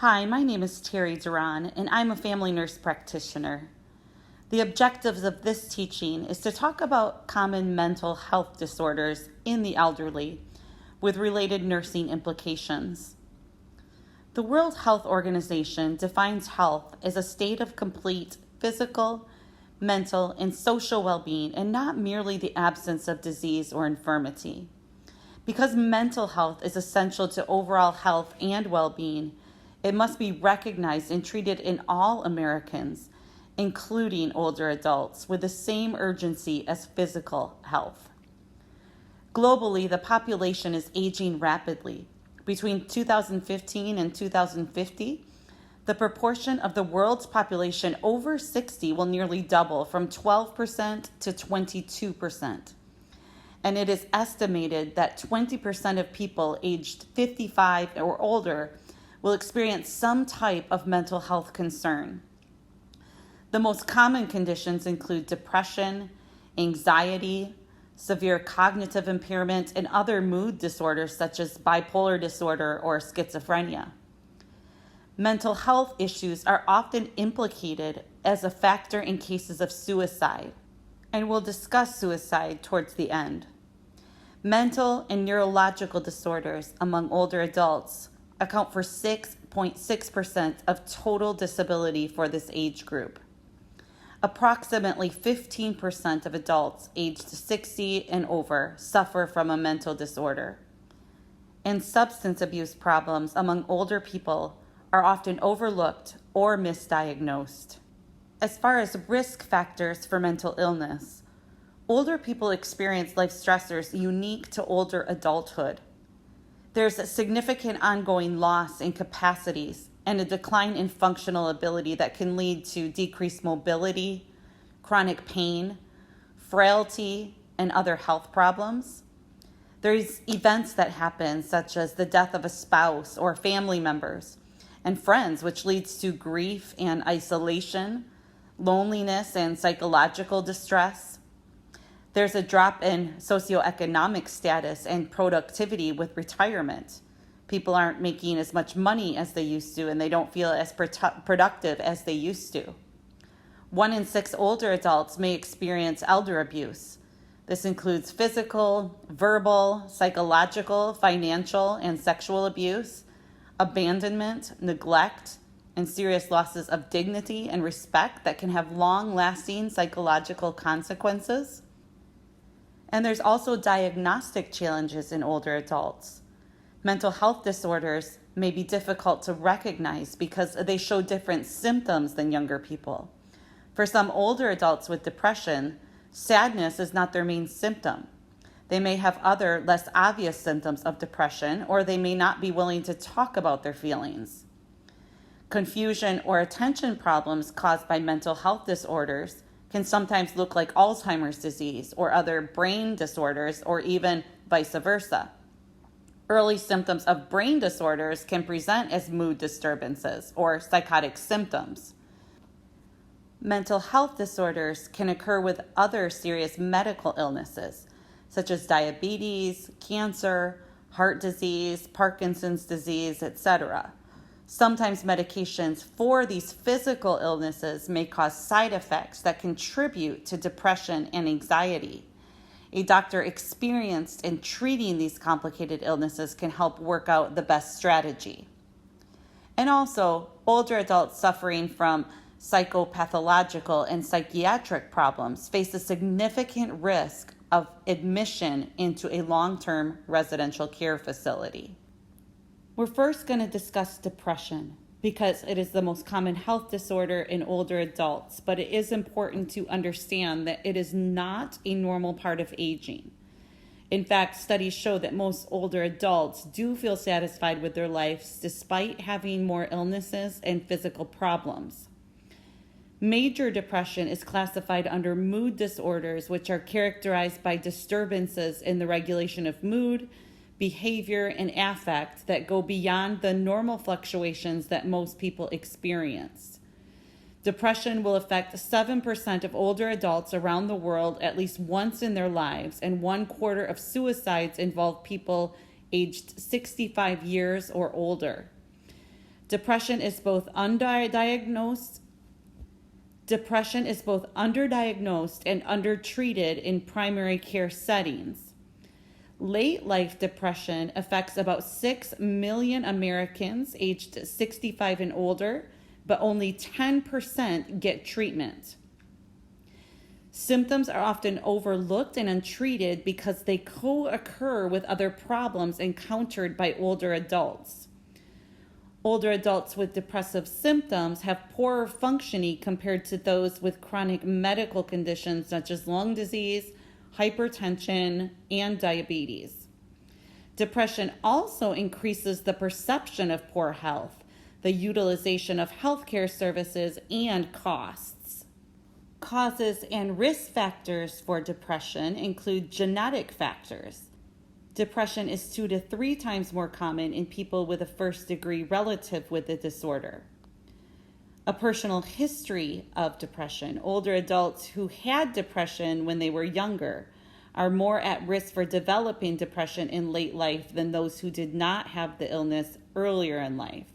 Hi, my name is Terry Duran, and I'm a family nurse practitioner. The objectives of this teaching is to talk about common mental health disorders in the elderly with related nursing implications. The World Health Organization defines health as a state of complete physical, mental, and social well-being, and not merely the absence of disease or infirmity. Because mental health is essential to overall health and well-being, it must be recognized and treated in all Americans, including older adults, with the same urgency as physical health. Globally, the population is aging rapidly. Between 2015 and 2050, the proportion of the world's population over 60 will nearly double from 12% to 22%. And it is estimated that 20% of people aged 55 or older will experience some type of mental health concern. The most common conditions include depression, anxiety, severe cognitive impairment, and other mood disorders such as bipolar disorder or schizophrenia. Mental health issues are often implicated as a factor in cases of suicide, and we'll discuss suicide towards the end. Mental and neurological disorders among older adults account for 6.6% of total disability for this age group. Approximately 15% of adults aged 60 and over suffer from a mental disorder. And substance abuse problems among older people are often overlooked or misdiagnosed. As far as risk factors for mental illness, older people experience life stressors unique to older adulthood. There's a significant ongoing loss in capacities and a decline in functional ability that can lead to decreased mobility, chronic pain, frailty, and other health problems. There's events that happen, such as the death of a spouse or family members and friends, which leads to grief and isolation, loneliness and psychological distress. There's a drop in socioeconomic status and productivity with retirement. People aren't making as much money as they used to, and they don't feel as productive as they used to. 1 in 6 older adults may experience elder abuse. This includes physical, verbal, psychological, financial, and sexual abuse, abandonment, neglect, and serious losses of dignity and respect that can have long-lasting psychological consequences. And there's also diagnostic challenges in older adults. Mental health disorders may be difficult to recognize because they show different symptoms than younger people. For some older adults with depression, sadness is not their main symptom. They may have other less obvious symptoms of depression, or they may not be willing to talk about their feelings. Confusion or attention problems caused by mental health disorders can sometimes look like Alzheimer's disease or other brain disorders, or even vice versa. Early symptoms of brain disorders can present as mood disturbances or psychotic symptoms. Mental health disorders can occur with other serious medical illnesses, such as diabetes, cancer, heart disease, Parkinson's disease, etc. Sometimes medications for these physical illnesses may cause side effects that contribute to depression and anxiety. A doctor experienced in treating these complicated illnesses can help work out the best strategy. And also, older adults suffering from psychopathological and psychiatric problems face a significant risk of admission into a long-term residential care facility. We're first going to discuss depression because it is the most common health disorder in older adults, but it is important to understand that it is not a normal part of aging. In fact, studies show that most older adults do feel satisfied with their lives despite having more illnesses and physical problems. Major depression is classified under mood disorders, which are characterized by disturbances in the regulation of mood, behavior, and affect that go beyond the normal fluctuations that most people experience. Depression will affect 7% of older adults around the world at least once in their lives, and 1/4 of suicides involve people aged 65 years or older. Depression is both underdiagnosed and undertreated in primary care settings. Late life depression affects about 6 million Americans aged 65 and older, but only 10% get treatment. Symptoms are often overlooked and untreated because they co-occur with other problems encountered by older adults. Older adults with depressive symptoms have poorer functioning compared to those with chronic medical conditions such as lung disease, hypertension, and diabetes. Depression also increases the perception of poor health, the utilization of healthcare services, and costs. Causes and risk factors for depression include genetic factors. Depression is 2 to 3 times more common in people with a first-degree relative with the disorder. A personal history of depression. Older adults who had depression when they were younger are more at risk for developing depression in late life than those who did not have the illness earlier in life.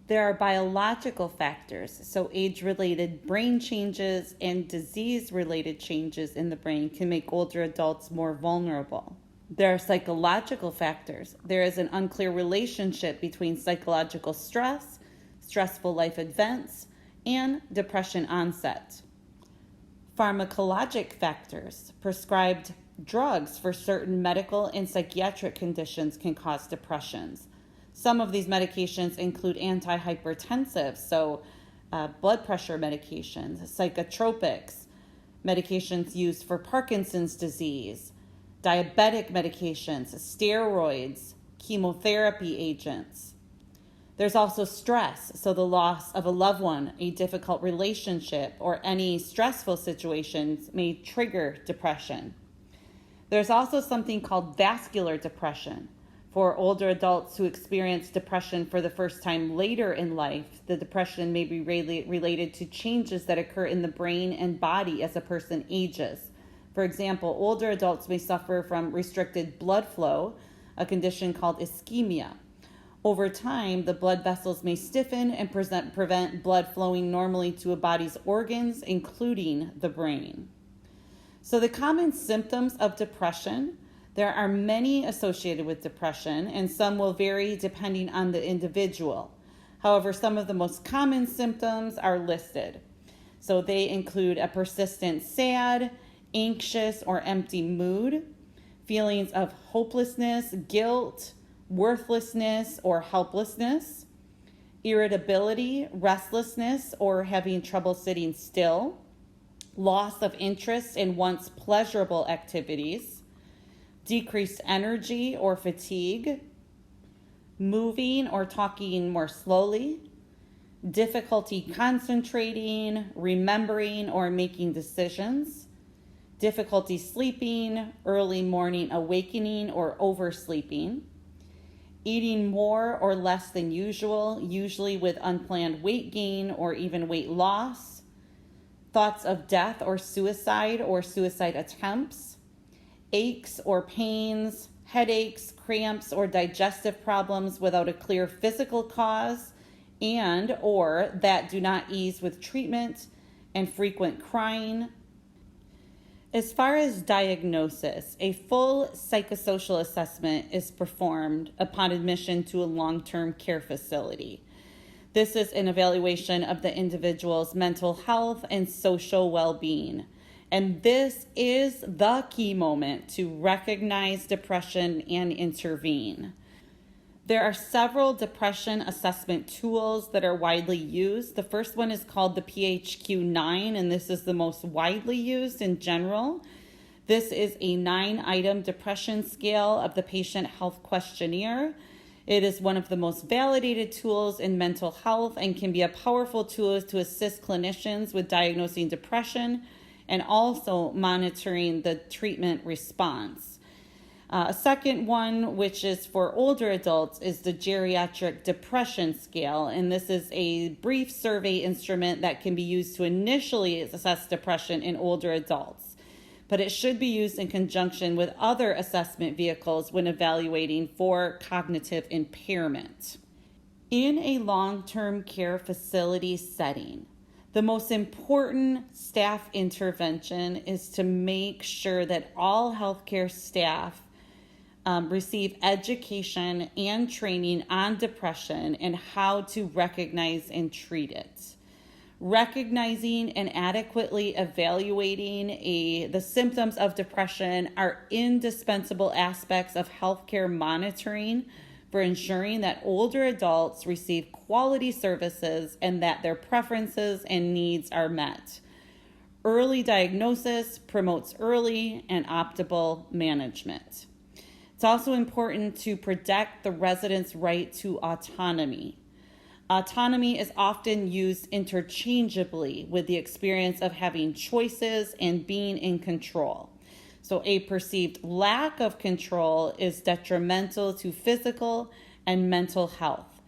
There are biological factors, so age-related brain changes and disease-related changes in the brain can make older adults more vulnerable. There are psychological factors. There is an unclear relationship between psychological stress, stressful life events, and depression onset. Pharmacologic factors. Prescribed drugs for certain medical and psychiatric conditions can cause depressions. Some of these medications include antihypertensives, so blood pressure medications, psychotropics, medications used for Parkinson's disease, diabetic medications, steroids, chemotherapy agents. There's also stress, so the loss of a loved one, a difficult relationship, or any stressful situations may trigger depression. There's also something called vascular depression. For older adults who experience depression for the first time later in life, the depression may be related to changes that occur in the brain and body as a person ages. For example, older adults may suffer from restricted blood flow, a condition called ischemia. Over time, the blood vessels may stiffen and prevent blood flowing normally to a body's organs, including the brain. So the common symptoms of depression. There are many associated with depression, and some will vary depending on the individual. However, some of the most common symptoms are listed. So they include a persistent sad, anxious, or empty mood, feelings of hopelessness, guilt, worthlessness, or helplessness, irritability, restlessness, or having trouble sitting still, loss of interest in once pleasurable activities, decreased energy or fatigue, moving or talking more slowly, difficulty concentrating, remembering, or making decisions, difficulty sleeping, early morning awakening or oversleeping, eating more or less than usual, usually with unplanned weight gain or even weight loss, thoughts of death or suicide attempts, aches or pains, headaches, cramps, or digestive problems without a clear physical cause and or that do not ease with treatment, and frequent crying. As far as diagnosis, a full psychosocial assessment is performed upon admission to a long-term care facility. This is an evaluation of the individual's mental health and social well-being. And this is the key moment to recognize depression and intervene. There are several depression assessment tools that are widely used. The first one is called the PHQ-9, and this is the most widely used in general. This is a 9-item depression scale of the patient health questionnaire. It is one of the most validated tools in mental health and can be a powerful tool to assist clinicians with diagnosing depression and also monitoring the treatment response. A second one, which is for older adults, is the Geriatric Depression Scale, and this is a brief survey instrument that can be used to initially assess depression in older adults, but it should be used in conjunction with other assessment vehicles when evaluating for cognitive impairment. In a long-term care facility setting, the most important staff intervention is to make sure that all healthcare staff receive education and training on depression and how to recognize and treat it. Recognizing and adequately evaluating the symptoms of depression are indispensable aspects of healthcare monitoring for ensuring that older adults receive quality services and that their preferences and needs are met. Early diagnosis promotes early and optimal management. It's also important to protect the resident's right to autonomy. Autonomy is often used interchangeably with the experience of having choices and being in control. So a perceived lack of control is detrimental to physical and mental health.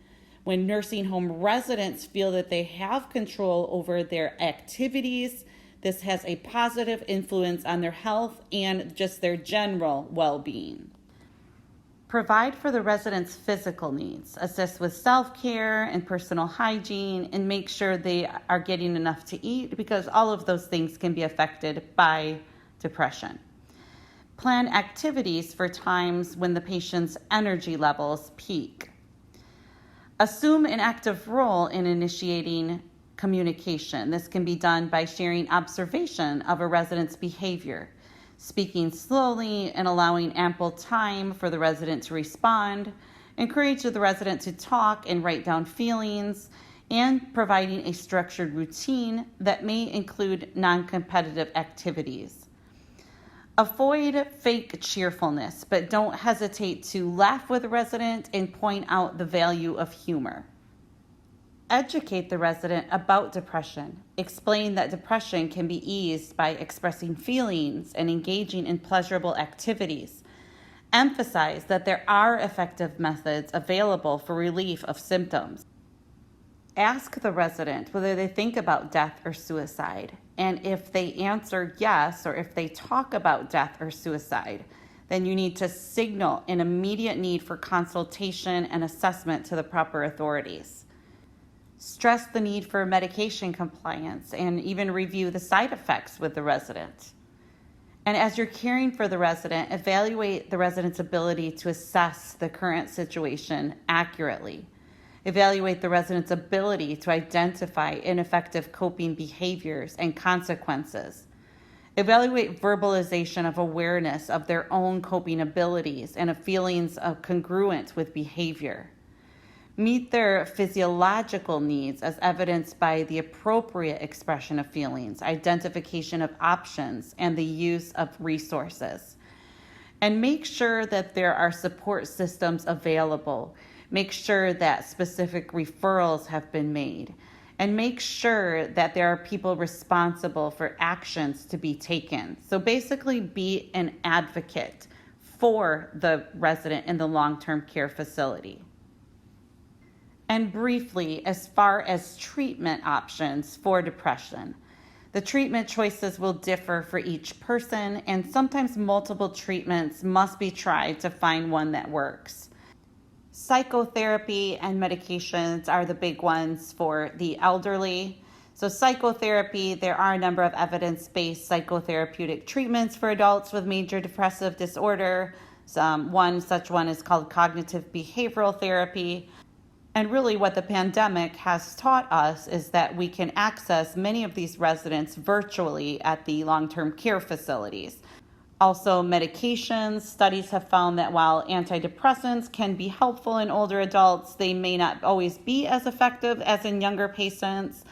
When nursing home residents feel that they have control over their activities, this has a positive influence on their health and just their general well-being. Provide for the residents' physical needs, assist with self-care and personal hygiene, and make sure they are getting enough to eat because all of those things can be affected by depression. Plan activities for times when the patient's energy levels peak. Assume an active role in initiating communication. This can be done by sharing observation of a resident's behavior, speaking slowly and allowing ample time for the resident to respond, encourage the resident to talk and write down feelings, and providing a structured routine that may include non-competitive activities. Avoid fake cheerfulness, but don't hesitate to laugh with the resident and point out the value of humor. Educate the resident about depression. Explain that depression can be eased by expressing feelings and engaging in pleasurable activities. Emphasize that there are effective methods available for relief of symptoms. Ask the resident whether they think about death or suicide. And if they answer yes, or if they talk about death or suicide, then you need to signal an immediate need for consultation and assessment to the proper authorities. Stress the need for medication compliance and even review the side effects with the resident. And as you're caring for the resident, evaluate the resident's ability to assess the current situation accurately. Evaluate the resident's ability to identify ineffective coping behaviors and consequences. Evaluate verbalization of awareness of their own coping abilities and of feelings of congruent with behavior. Meet their physiological needs as evidenced by the appropriate expression of feelings, identification of options, and the use of resources. And make sure that there are support systems available. Make sure that specific referrals have been made. And make sure that there are people responsible for actions to be taken. So basically be an advocate for the resident in the long-term care facility. And briefly, as far as treatment options for depression, the treatment choices will differ for each person, and sometimes multiple treatments must be tried to find one that works. Psychotherapy and medications are the big ones for the elderly. So psychotherapy, there are a number of evidence-based psychotherapeutic treatments for adults with major depressive disorder. One such one is called cognitive behavioral therapy. And really what the pandemic has taught us is that we can access many of these residents virtually at the long-term care facilities. Also, medications, studies have found that while antidepressants can be helpful in older adults, they may not always be as effective as in younger patients.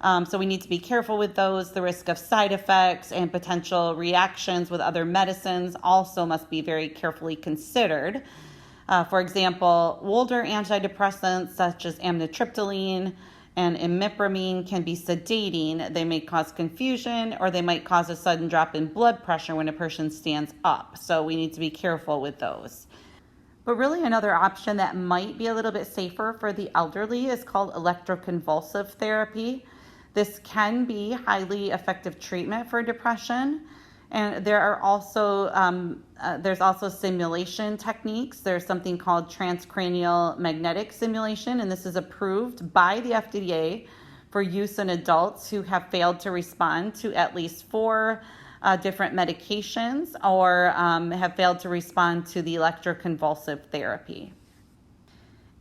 So we need to be careful with those. The risk of side effects and potential reactions with other medicines also must be very carefully considered. For example, older antidepressants such as amitriptyline and imipramine can be sedating. They may cause confusion, or they might cause a sudden drop in blood pressure when a person stands up. So we need to be careful with those. But really another option that might be a little bit safer for the elderly is called electroconvulsive therapy. This can be highly effective treatment for depression. And there's also simulation techniques. There's something called transcranial magnetic simulation, and this is approved by the FDA for use in adults who have failed to respond to at least 4 different medications or have failed to respond to the electroconvulsive therapy.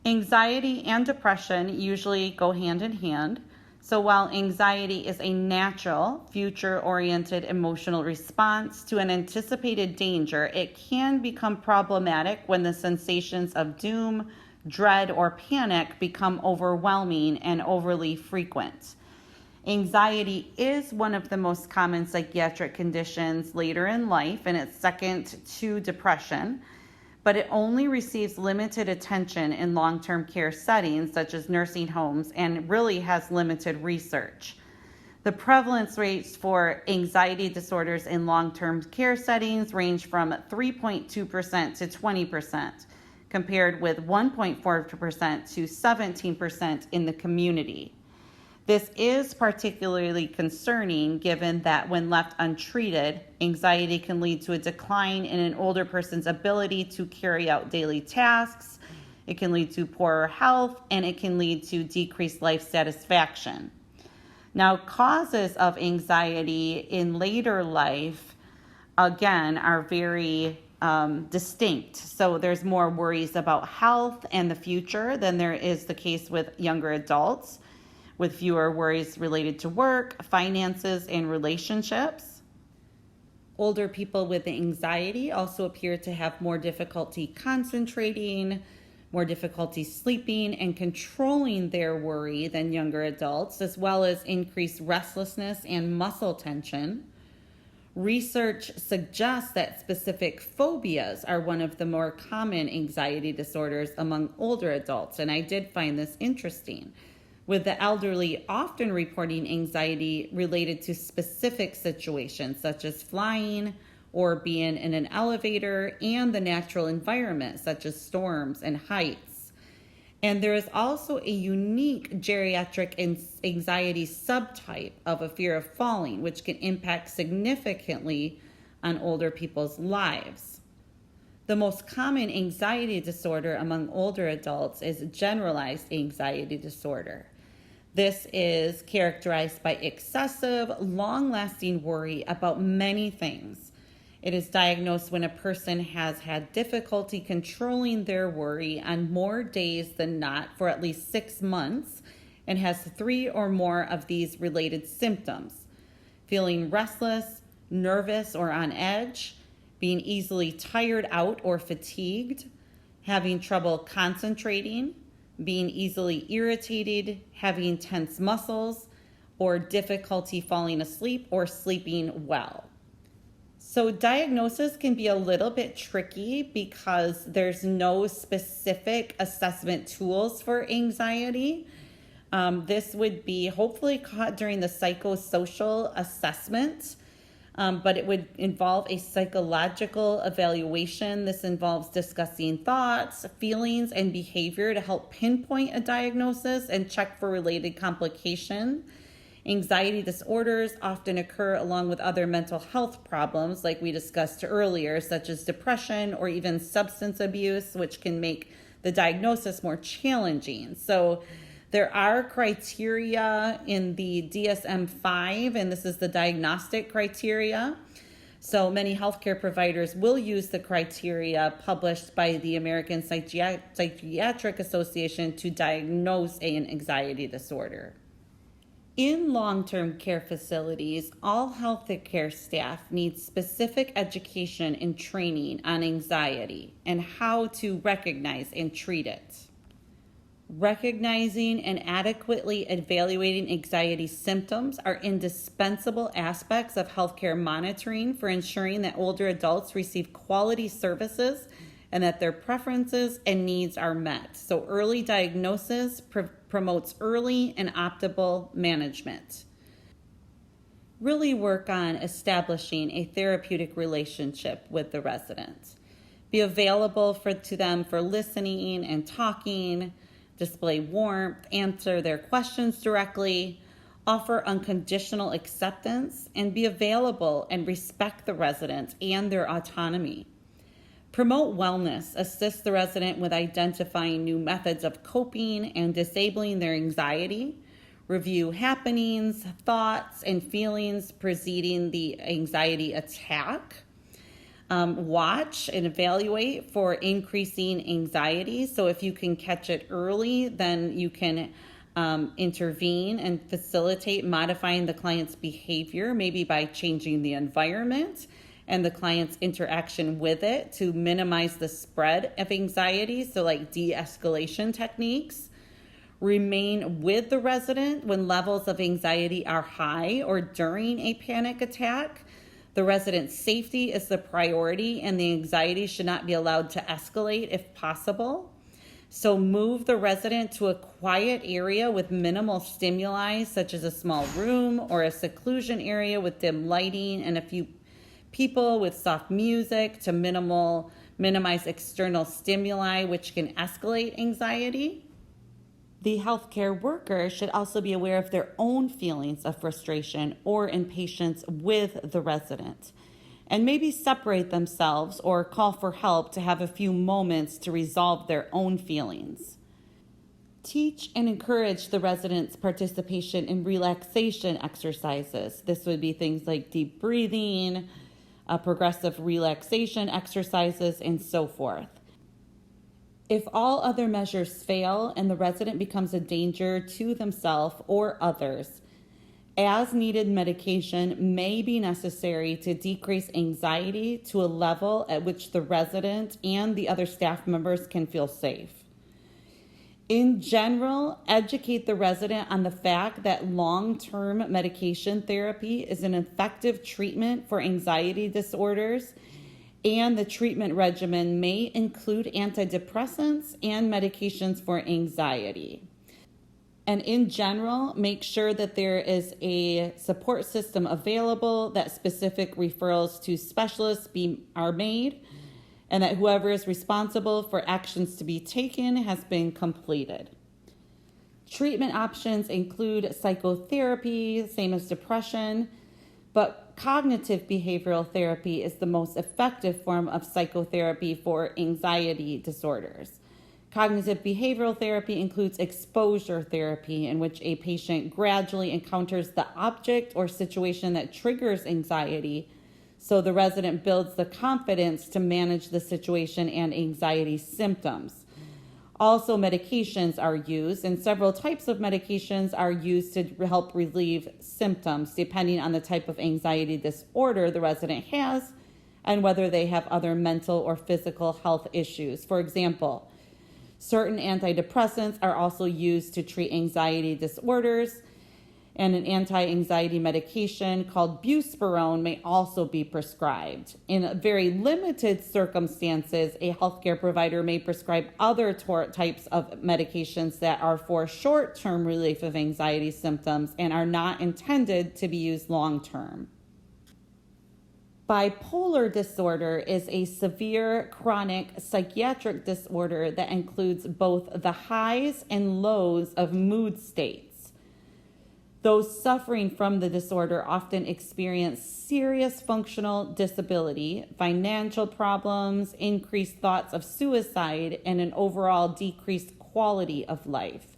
Anxiety and depression usually go hand in hand. So while anxiety is a natural, future-oriented emotional response to an anticipated danger, it can become problematic when the sensations of doom, dread, or panic become overwhelming and overly frequent. Anxiety is one of the most common psychiatric conditions later in life, and it's second to depression. But it only receives limited attention in long-term care settings such as nursing homes and really has limited research. The prevalence rates for anxiety disorders in long-term care settings range from 3.2% to 20%, compared with 1.4% to 17% in the community. This is particularly concerning given that when left untreated, anxiety can lead to a decline in an older person's ability to carry out daily tasks. It can lead to poorer health, and it can lead to decreased life satisfaction. Now, causes of anxiety in later life, again, are very distinct. So there's more worries about health and the future than there is the case with younger adults, with fewer worries related to work, finances, and relationships. Older people with anxiety also appear to have more difficulty concentrating, more difficulty sleeping, and controlling their worry than younger adults, as well as increased restlessness and muscle tension. Research suggests that specific phobias are one of the more common anxiety disorders among older adults, and I did find this interesting, with the elderly often reporting anxiety related to specific situations such as flying or being in an elevator and the natural environment such as storms and heights. And there is also a unique geriatric anxiety subtype of a fear of falling, which can impact significantly on older people's lives. The most common anxiety disorder among older adults is generalized anxiety disorder. This is characterized by excessive, long-lasting worry about many things. It is diagnosed when a person has had difficulty controlling their worry on more days than not for at least 6 months and has 3 or more of these related symptoms: feeling restless, nervous, or on edge, being easily tired out or fatigued, having trouble concentrating, being easily irritated, having tense muscles, or difficulty falling asleep or sleeping well. So diagnosis can be a little bit tricky because there's no specific assessment tools for anxiety. This would be hopefully caught during the psychosocial assessment, but it would involve a psychological evaluation. This involves discussing thoughts, feelings, and behavior to help pinpoint a diagnosis and check for related complication. Anxiety disorders often occur along with other mental health problems, like we discussed earlier, such as depression or even substance abuse, which can make the diagnosis more challenging. So there are criteria in the DSM-5, and this is the diagnostic criteria. So many healthcare providers will use the criteria published by the American Psychiatric Association to diagnose an anxiety disorder. In long-term care facilities, all healthcare staff need specific education and training on anxiety and how to recognize and treat it. Recognizing and adequately evaluating anxiety symptoms are indispensable aspects of healthcare monitoring for ensuring that older adults receive quality services and that their preferences and needs are met. So early diagnosis promotes early and optimal management. Really work on establishing a therapeutic relationship with the resident. Be available to them for listening and talking. Display warmth, answer their questions directly. offer unconditional acceptance, and be available and respect the resident and their autonomy. Promote wellness, assist the resident with identifying new methods of coping and disabling their anxiety. Review happenings, thoughts, and feelings preceding the anxiety attack. Watch and evaluate for increasing anxiety. So if you can catch it early, then you can intervene and facilitate modifying the client's behavior, maybe by changing the environment and the client's interaction with it to minimize the spread of anxiety. So like de-escalation techniques. Remain with the resident when levels of anxiety are high or during a panic attack. The resident's safety is the priority, and the anxiety should not be allowed to escalate if possible. So move the resident to a quiet area with minimal stimuli, such as a small room or a seclusion area with dim lighting and a few people with soft music to minimize external stimuli, which can escalate anxiety. The healthcare worker should also be aware of their own feelings of frustration or impatience with the resident, and maybe separate themselves or call for help to have a few moments to resolve their own feelings. Teach and encourage the resident's participation in relaxation exercises. This would be things like deep breathing, progressive relaxation exercises, and so forth. If all other measures fail and the resident becomes a danger to themselves or others, as-needed medication may be necessary to decrease anxiety to a level at which the resident and the other staff members can feel safe. In general, educate the resident on the fact that long-term medication therapy is an effective treatment for anxiety disorders, and the treatment regimen may include antidepressants and medications for anxiety. And in general, make sure that there is a support system available, that specific referrals to specialists are made, and that whoever is responsible for actions to be taken has been completed. Treatment options include psychotherapy, same as depression, but cognitive behavioral therapy is the most effective form of psychotherapy for anxiety disorders. Cognitive behavioral therapy includes exposure therapy, in which a patient gradually encounters the object or situation that triggers anxiety, so the resident builds the confidence to manage the situation and anxiety symptoms. Also, medications are used, and several types of medications are used to help relieve symptoms, depending on the type of anxiety disorder the resident has and whether they have other mental or physical health issues. For example, certain antidepressants are also used to treat anxiety disorders, and an anti-anxiety medication called buspirone may also be prescribed. In very limited circumstances, a healthcare provider may prescribe other types of medications that are for short-term relief of anxiety symptoms and are not intended to be used long-term. Bipolar disorder is a severe chronic psychiatric disorder that includes both the highs and lows of mood states. Those suffering from the disorder often experience serious functional disability, financial problems, increased thoughts of suicide, and an overall decreased quality of life.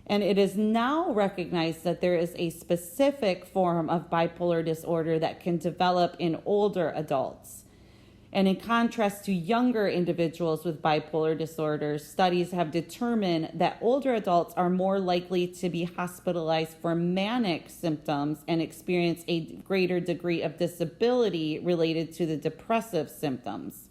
And it is now recognized that there is a specific form of bipolar disorder that can develop in older adults. And in contrast to younger individuals with bipolar disorders, studies have determined that older adults are more likely to be hospitalized for manic symptoms and experience a greater degree of disability related to the depressive symptoms.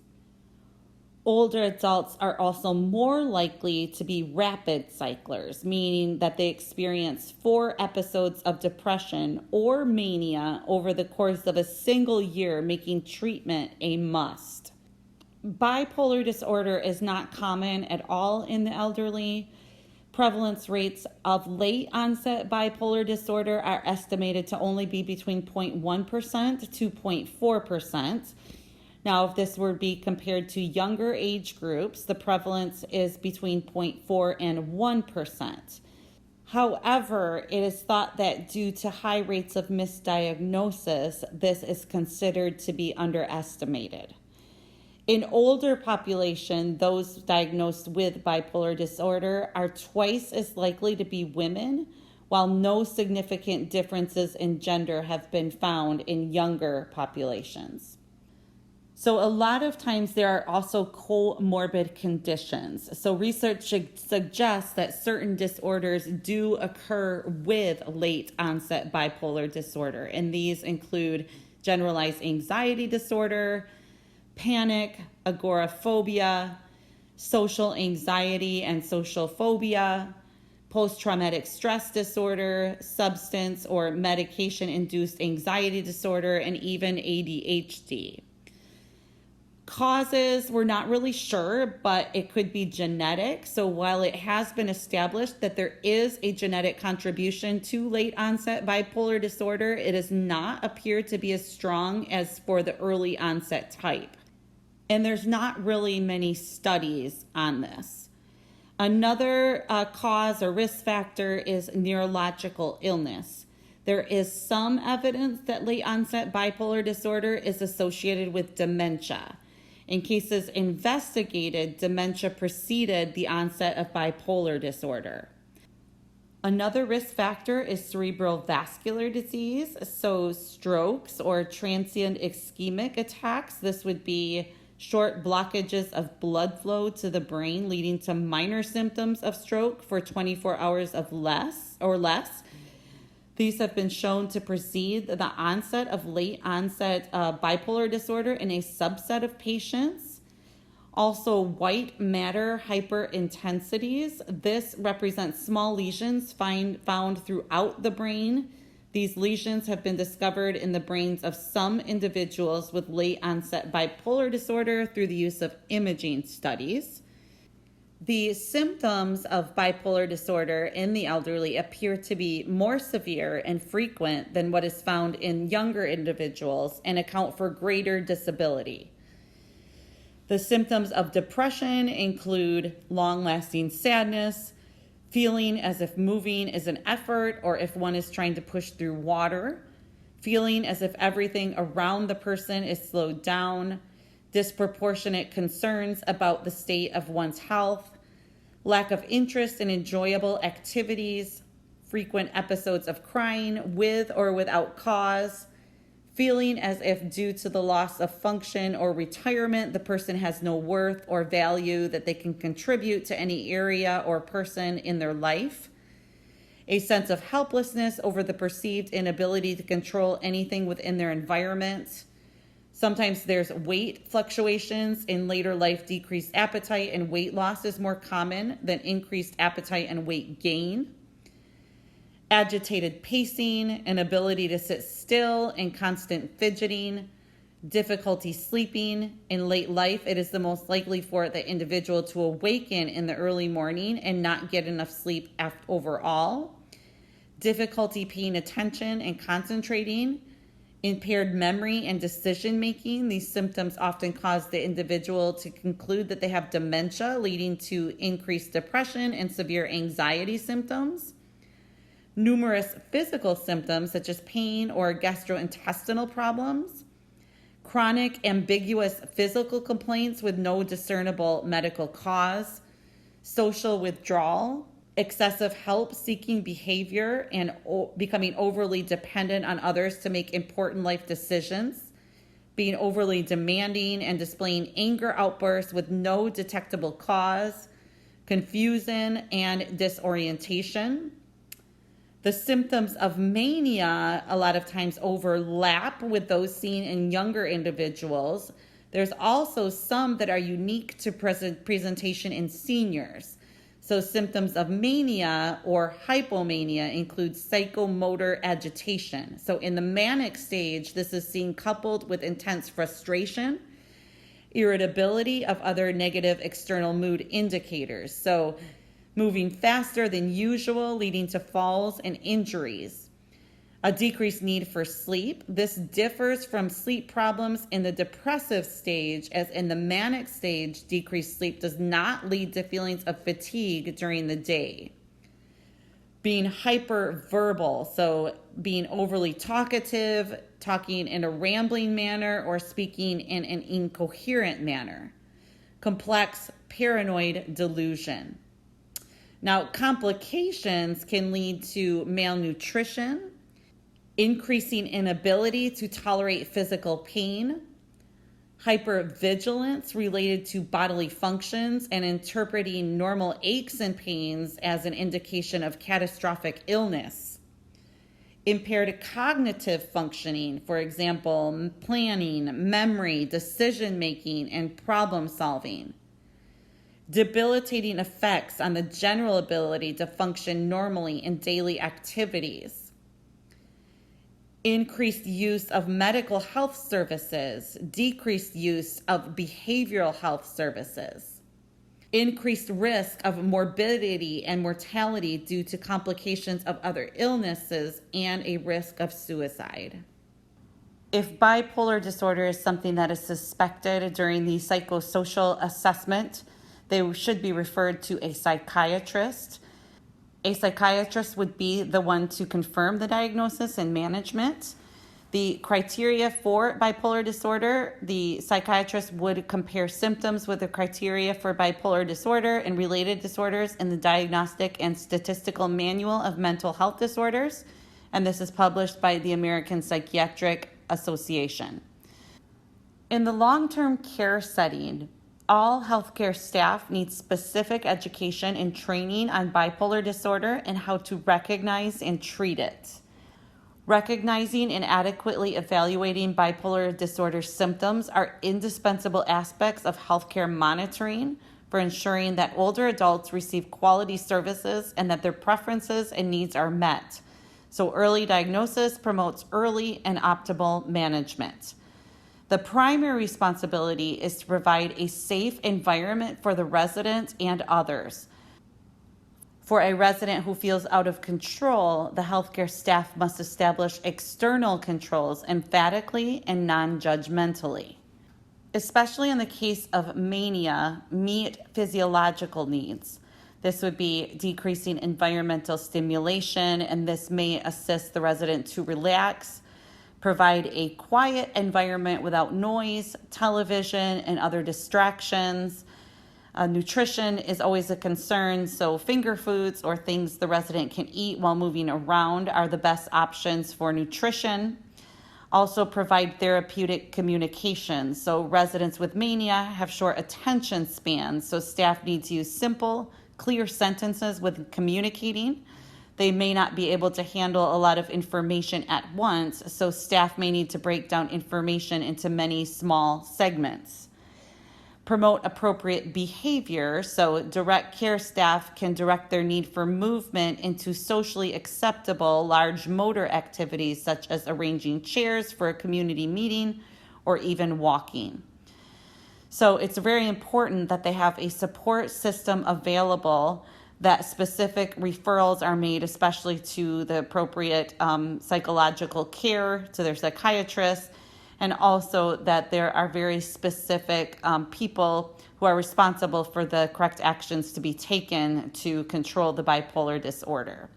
Older adults are also more likely to be rapid cyclers, meaning that they experience 4 episodes of depression or mania over the course of a single year, making treatment a must. Bipolar disorder is not common at all in the elderly. Prevalence rates of late onset bipolar disorder are estimated to only be between 0.1% to 2.4%. Now, if this were to be compared to younger age groups, the prevalence is between 0.4 and 1%. However, it is thought that due to high rates of misdiagnosis, this is considered to be underestimated. In older population, those diagnosed with bipolar disorder are twice as likely to be women, while no significant differences in gender have been found in younger populations. So a lot of times there are also comorbid conditions. So research suggests that certain disorders do occur with late onset bipolar disorder. And these include generalized anxiety disorder, panic, agoraphobia, social anxiety and social phobia, post-traumatic stress disorder, substance or medication-induced anxiety disorder, and even ADHD. Causes, we're not really sure, but it could be genetic. So while it has been established that there is a genetic contribution to late onset bipolar disorder, it does not appear to be as strong as for the early onset type. And there's not really many studies on this. Another cause or risk factor is neurological illness. There is some evidence that late onset bipolar disorder is associated with dementia. In cases investigated, dementia preceded the onset of bipolar disorder. Another risk factor is cerebral vascular disease, so strokes or transient ischemic attacks. This would be short blockages of blood flow to the brain leading to minor symptoms of stroke for 24 hours of less. These have been shown to precede the onset of late onset bipolar disorder in a subset of patients. Also, white matter hyperintensities. This represents small lesions found throughout the brain. These lesions have been discovered in the brains of some individuals with late onset bipolar disorder through the use of imaging studies. The symptoms of bipolar disorder in the elderly appear to be more severe and frequent than what is found in younger individuals and account for greater disability. The symptoms of depression include long-lasting sadness, feeling as if moving is an effort or if one is trying to push through water, feeling as if everything around the person is slowed down, disproportionate concerns about the state of one's health, lack of interest in enjoyable activities, frequent episodes of crying with or without cause, feeling as if due to the loss of function or retirement, the person has no worth or value that they can contribute to any area or person in their life, a sense of helplessness over the perceived inability to control anything within their environment. Sometimes there's weight fluctuations. In later life, decreased appetite and weight loss is more common than increased appetite and weight gain. Agitated pacing, inability to sit still, and constant fidgeting, difficulty sleeping. In late life, it is the most likely for the individual to awaken in the early morning and not get enough sleep overall. Difficulty paying attention and concentrating, impaired memory and decision making. These symptoms often cause the individual to conclude that they have dementia, leading to increased depression and severe anxiety symptoms. Numerous physical symptoms such as pain or gastrointestinal problems. Chronic ambiguous physical complaints with no discernible medical cause. Social withdrawal. Excessive help-seeking behavior and becoming overly dependent on others to make important life decisions, being overly demanding and displaying anger outbursts with no detectable cause, confusion and disorientation. The symptoms of mania a lot of times overlap with those seen in younger individuals. There's also some that are unique to presentation in seniors. So symptoms of mania or hypomania include psychomotor agitation. So in the manic stage, this is seen coupled with intense frustration, irritability of other negative external mood indicators. So moving faster than usual, leading to falls and injuries. A decreased need for sleep. This differs from sleep problems in the depressive stage, as in the manic stage, decreased sleep does not lead to feelings of fatigue during the day. being hyperverbal, so being overly talkative, talking in a rambling manner, or speaking in an incoherent manner. Complex paranoid delusion. Now, complications can lead to malnutrition, increasing inability to tolerate physical pain, hypervigilance related to bodily functions and interpreting normal aches and pains as an indication of catastrophic illness, impaired cognitive functioning, for example, planning, memory, decision making, and problem solving, debilitating effects on the general ability to function normally in daily activities, increased use of medical health services, decreased use of behavioral health services, increased risk of morbidity and mortality due to complications of other illnesses, and a risk of suicide. If bipolar disorder is something that is suspected during the psychosocial assessment, they should be referred to a psychiatrist. A psychiatrist would be the one to confirm the diagnosis and management. The criteria for bipolar disorder, the psychiatrist would compare symptoms with the criteria for bipolar disorder and related disorders in the Diagnostic and Statistical Manual of Mental Health Disorders, and this is published by the American Psychiatric Association. In the long-term care setting, all healthcare staff need specific education and training on bipolar disorder and how to recognize and treat it. Recognizing and adequately evaluating bipolar disorder symptoms are indispensable aspects of healthcare monitoring for ensuring that older adults receive quality services and that their preferences and needs are met. So early diagnosis promotes early and optimal management. The primary responsibility is to provide a safe environment for the resident and others. For a resident who feels out of control, the healthcare staff must establish external controls emphatically and non-judgmentally. Especially in the case of mania, meet physiological needs. This would be decreasing environmental stimulation, and this may assist the resident to relax, provide a quiet environment without noise, television, and other distractions. Nutrition is always a concern, so finger foods or things the resident can eat while moving around are the best options for nutrition. Also provide therapeutic communication. So residents with mania have short attention spans, so staff need to use simple, clear sentences when communicating. They may not be able to handle a lot of information at once, so staff may need to break down information into many small segments. Promote appropriate behavior, so direct care staff can direct their need for movement into socially acceptable large motor activities such as arranging chairs for a community meeting or even walking. So it's very important that they have a support system available, that specific referrals are made, especially to the appropriate psychological care, to their psychiatrist, and also that there are very specific people who are responsible for the correct actions to be taken to control the bipolar disorder.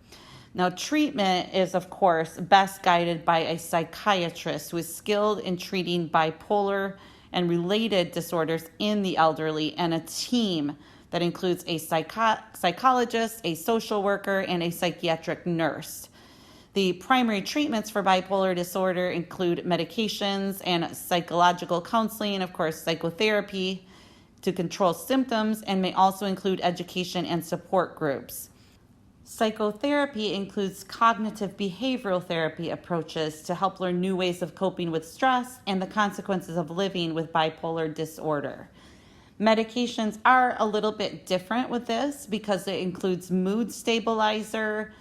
Now, treatment is, of course, best guided by a psychiatrist who is skilled in treating bipolar and related disorders in the elderly, and a team that includes a psychologist, a social worker, and a psychiatric nurse. The primary treatments for bipolar disorder include medications and psychological counseling, of course, psychotherapy to control symptoms, and may also include education and support groups. Psychotherapy includes cognitive behavioral therapy approaches to help learn new ways of coping with stress and the consequences of living with bipolar disorder. Medications are a little bit different with this because it includes mood stabilizer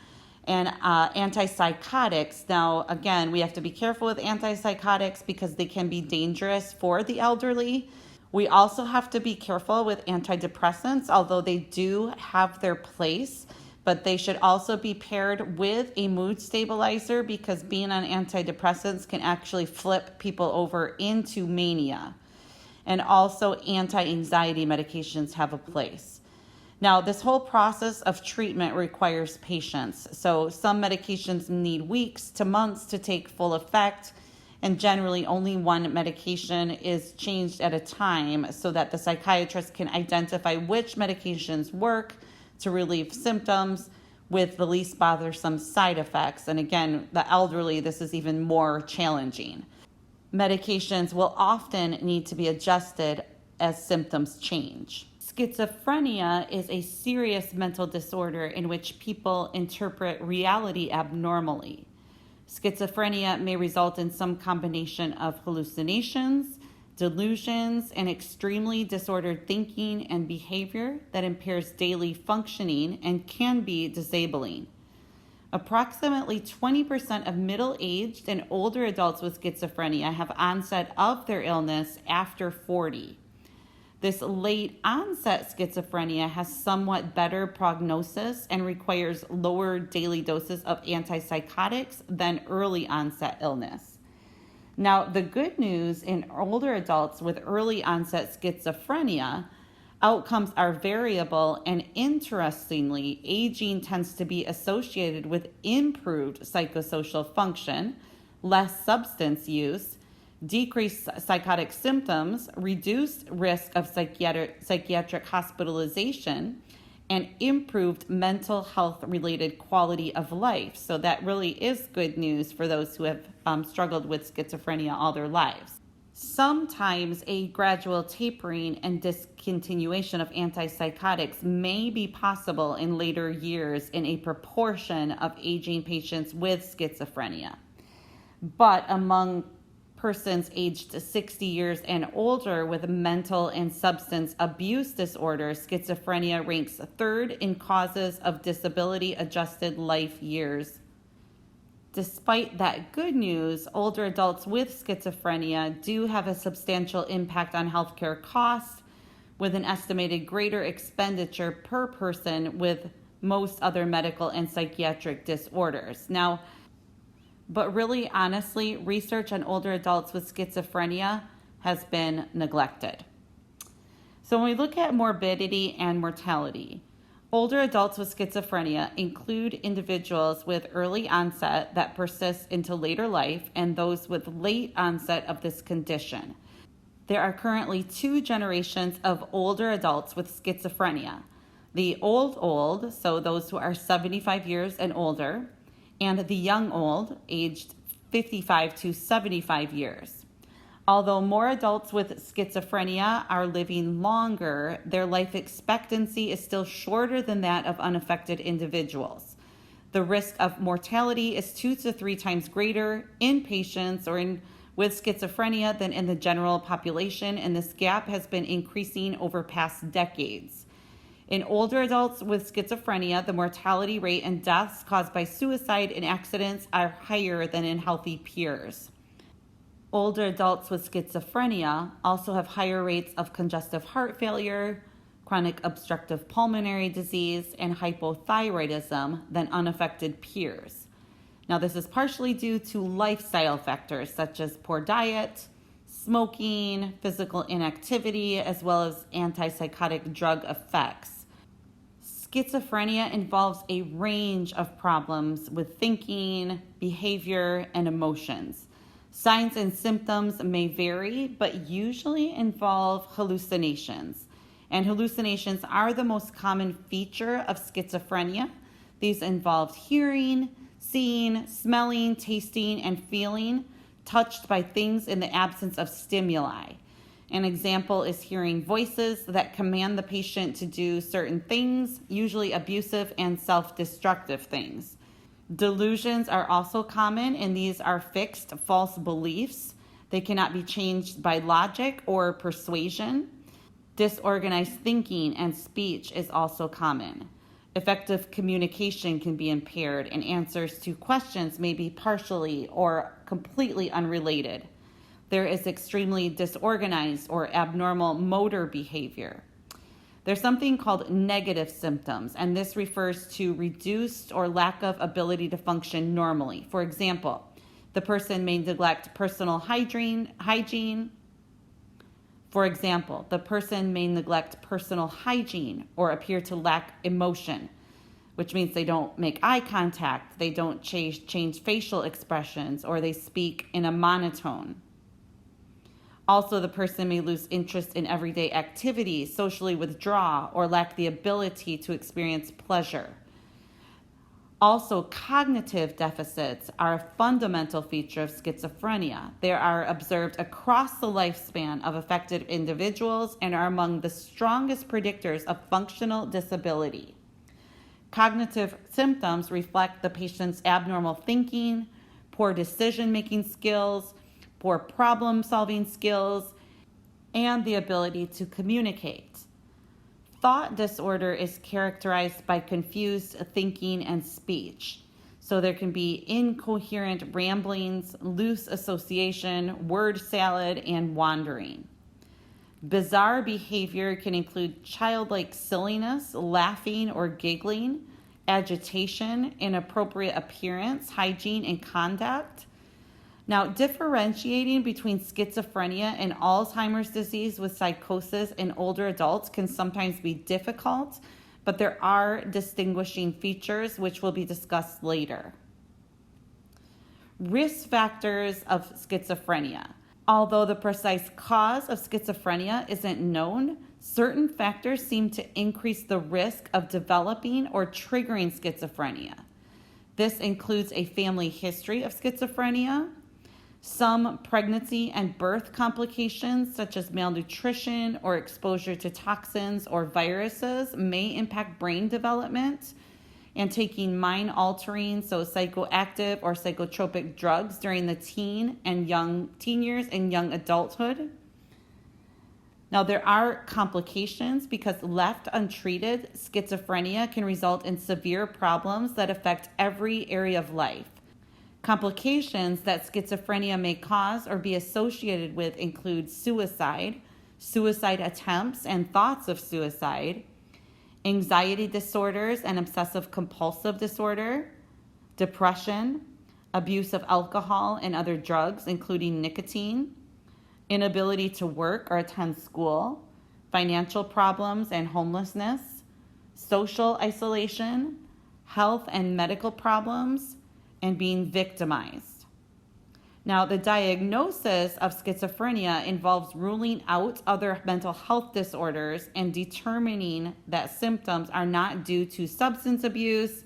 and antipsychotics. Now, again, we have to be careful with antipsychotics because they can be dangerous for the elderly. We also have to be careful with antidepressants, although they do have their place, but they should also be paired with a mood stabilizer because being on antidepressants can actually flip people over into mania. And also anti-anxiety medications have a place. Now, this whole process of treatment requires patience. So some medications need weeks to months to take full effect, and generally only one medication is changed at a time so that the psychiatrist can identify which medications work to relieve symptoms with the least bothersome side effects. And again, the elderly, this is even more challenging. Medications will often need to be adjusted as symptoms change. Schizophrenia is a serious mental disorder in which people interpret reality abnormally. Schizophrenia may result in some combination of hallucinations, delusions, and extremely disordered thinking and behavior that impairs daily functioning and can be disabling. Approximately 20% of middle-aged and older adults with schizophrenia have onset of their illness after 40. This late onset schizophrenia has somewhat better prognosis and requires lower daily doses of antipsychotics than early onset illness. Now, the good news in older adults with early onset schizophrenia, outcomes are variable, and interestingly, aging tends to be associated with improved psychosocial function, less substance use, decreased psychotic symptoms, reduced risk of psychiatric hospitalization, and improved mental health related quality of life. So that really is good news for those who have struggled with schizophrenia all their lives. Sometimes a gradual tapering and discontinuation of antipsychotics may be possible in later years in a proportion of aging patients with schizophrenia. But among persons aged 60 years and older with mental and substance abuse disorders, schizophrenia ranks third in causes of disability-adjusted life years. Despite that good news, older adults with schizophrenia do have a substantial impact on healthcare costs, with an estimated greater expenditure per person with most other medical and psychiatric disorders. Now, but really, honestly, research on older adults with schizophrenia has been neglected. So when we look at morbidity and mortality, older adults with schizophrenia include individuals with early onset that persists into later life and those with late onset of this condition. There are currently two generations of older adults with schizophrenia. The old, so those who are 75 years and older, and the young old, aged 55 to 75 years. Although more adults with schizophrenia are living longer, their life expectancy is still shorter than that of unaffected individuals. The risk of mortality is 2 to 3 times greater in patients with schizophrenia than in the general population, and this gap has been increasing over past decades. In older adults with schizophrenia, the mortality rate and deaths caused by suicide and accidents are higher than in healthy peers. Older adults with schizophrenia also have higher rates of congestive heart failure, chronic obstructive pulmonary disease, and hypothyroidism than unaffected peers. Now, this is partially due to lifestyle factors such as poor diet, smoking, physical inactivity, as well as antipsychotic drug effects. Schizophrenia involves a range of problems with thinking, behavior, and emotions. Signs and symptoms may vary, but usually involve hallucinations. And hallucinations are the most common feature of schizophrenia. These involve hearing, seeing, smelling, tasting, and feeling touched by things in the absence of stimuli. An example is hearing voices that command the patient to do certain things, usually abusive and self-destructive things. Delusions are also common, and these are fixed, false beliefs. They cannot be changed by logic or persuasion. Disorganized thinking and speech is also common. Effective communication can be impaired, and answers to questions may be partially or completely unrelated. There is extremely disorganized or abnormal motor behavior. There's something called negative symptoms, and this refers to reduced or lack of ability to function normally. For example, the person may neglect personal hygiene, For example, the person may neglect personal hygiene or appear to lack emotion, which means they don't make eye contact, they don't change facial expressions, or they speak in a monotone. Also, the person may lose interest in everyday activities, socially withdraw, or lack the ability to experience pleasure. Also, cognitive deficits are a fundamental feature of schizophrenia. They are observed across the lifespan of affected individuals and are among the strongest predictors of functional disability. Cognitive symptoms reflect the patient's abnormal thinking, poor decision-making skills, poor problem-solving skills, and the ability to communicate. Thought disorder is characterized by confused thinking and speech. So there can be incoherent ramblings, loose association, word salad, and wandering. Bizarre behavior can include childlike silliness, laughing or giggling, agitation, inappropriate appearance, hygiene, and conduct. Now, differentiating between schizophrenia and Alzheimer's disease with psychosis in older adults can sometimes be difficult, but there are distinguishing features which will be discussed later. Risk factors of schizophrenia. Although the precise cause of schizophrenia isn't known, certain factors seem to increase the risk of developing or triggering schizophrenia. This includes a family history of schizophrenia, some pregnancy and birth complications such as malnutrition or exposure to toxins or viruses may impact brain development, and taking mind-altering, so psychoactive or psychotropic drugs during the teen years and young adulthood. Now, there are complications because left untreated, schizophrenia can result in severe problems that affect every area of life. Complications that schizophrenia may cause or be associated with include suicide, suicide attempts and thoughts of suicide, anxiety disorders and obsessive compulsive disorder, depression, abuse of alcohol and other drugs, including nicotine, inability to work or attend school, financial problems and homelessness, social isolation, health and medical problems, and being victimized. Now, the diagnosis of schizophrenia involves ruling out other mental health disorders and determining that symptoms are not due to substance abuse,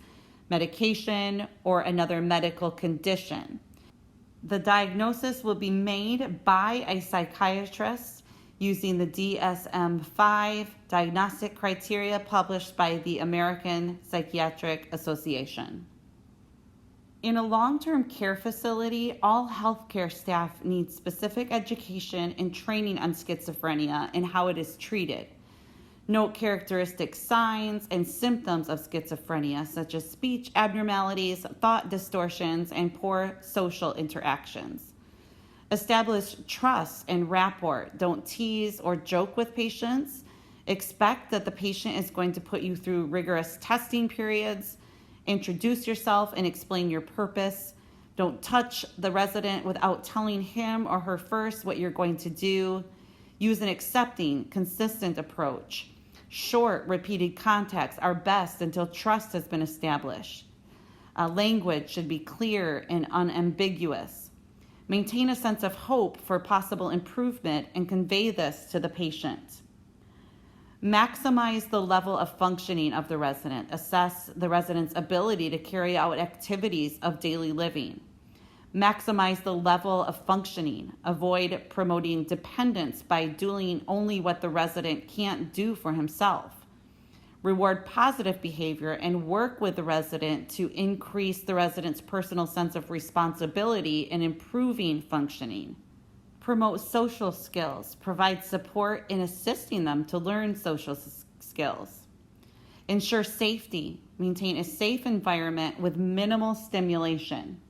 medication, or another medical condition. The diagnosis will be made by a psychiatrist using the DSM-5 diagnostic criteria published by the American Psychiatric Association. In a long-term care facility, all healthcare staff need specific education and training on schizophrenia and how it is treated. Note characteristic signs and symptoms of schizophrenia, such as speech abnormalities, thought distortions, and poor social interactions. Establish trust and rapport. Don't tease or joke with patients. Expect that the patient is going to put you through rigorous testing periods. Introduce yourself and explain your purpose. Don't touch the resident without telling him or her first what you're going to do. Use an accepting, consistent approach. Short, repeated contacts are best until trust has been established. Language should be clear and unambiguous. Maintain a sense of hope for possible improvement and convey this to the patient. Maximize the level of functioning of the resident. Assess the resident's ability to carry out activities of daily living. Maximize the level of functioning. Avoid promoting dependence by doing only what the resident can't do for himself. Reward positive behavior and work with the resident to increase the resident's personal sense of responsibility in improving functioning. Promote social skills. Provide support in assisting them to learn social skills. Ensure safety. Maintain a safe environment with minimal stimulation.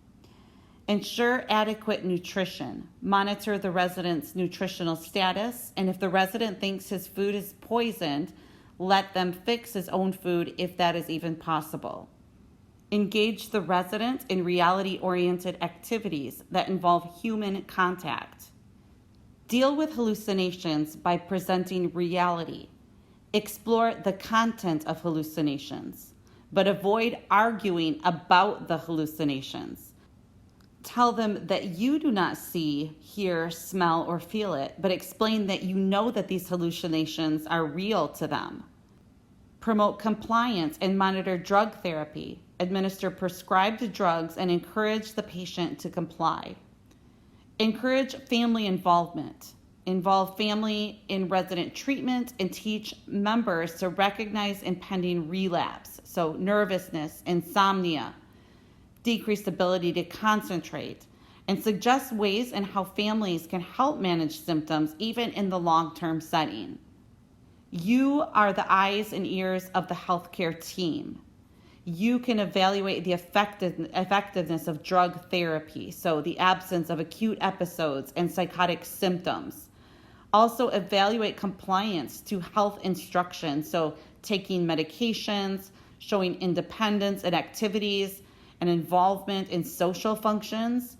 Ensure adequate nutrition. Monitor the resident's nutritional status, and if the resident thinks his food is poisoned, let them fix his own food if that is even possible. Engage the resident in reality-oriented activities that involve human contact. Deal with hallucinations by presenting reality. Explore the content of hallucinations, but avoid arguing about the hallucinations. Tell them that you do not see, hear, smell, or feel it, but explain that you know that these hallucinations are real to them. Promote compliance and monitor drug therapy. Administer prescribed drugs and encourage the patient to comply. Encourage family involvement. Involve family in resident treatment and teach members to recognize impending relapse, so nervousness, insomnia, decreased ability to concentrate, and suggest ways in how families can help manage symptoms even in the long-term setting. You are the eyes and ears of the healthcare team. You can evaluate the effectiveness of drug therapy, so the absence of acute episodes and psychotic symptoms. Also evaluate compliance to health instruction, so taking medications, showing independence in activities, and involvement in social functions.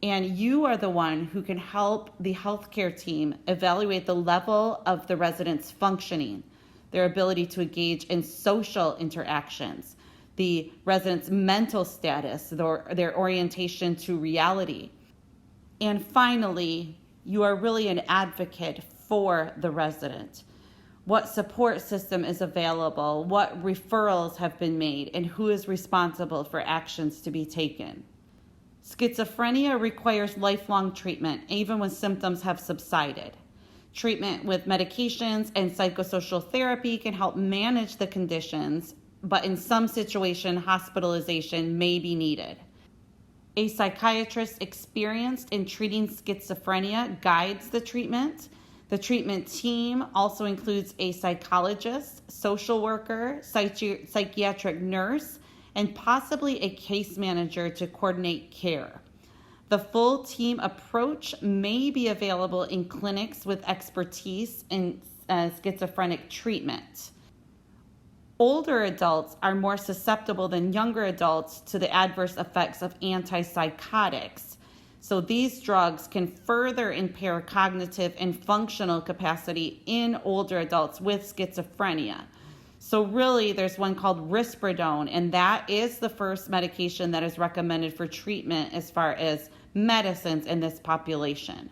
And you are the one who can help the healthcare team evaluate the level of the residents' functioning, their ability to engage in social interactions, the residents' mental status, their orientation to reality. And finally, you are really an advocate for the resident. What support system is available, what referrals have been made, and who is responsible for actions to be taken. Schizophrenia requires lifelong treatment, even when symptoms have subsided. Treatment with medications and psychosocial therapy can help manage the conditions, but in some situations, hospitalization may be needed. A psychiatrist experienced in treating schizophrenia guides the treatment. The treatment team also includes a psychologist, social worker, psychiatric nurse, and possibly a case manager to coordinate care. The full team approach may be available in clinics with expertise in schizophrenic treatment. Older adults are more susceptible than younger adults to the adverse effects of antipsychotics. So these drugs can further impair cognitive and functional capacity in older adults with schizophrenia. So really, there's one called risperidone, and that is the first medication that is recommended for treatment as far as medicines in this population.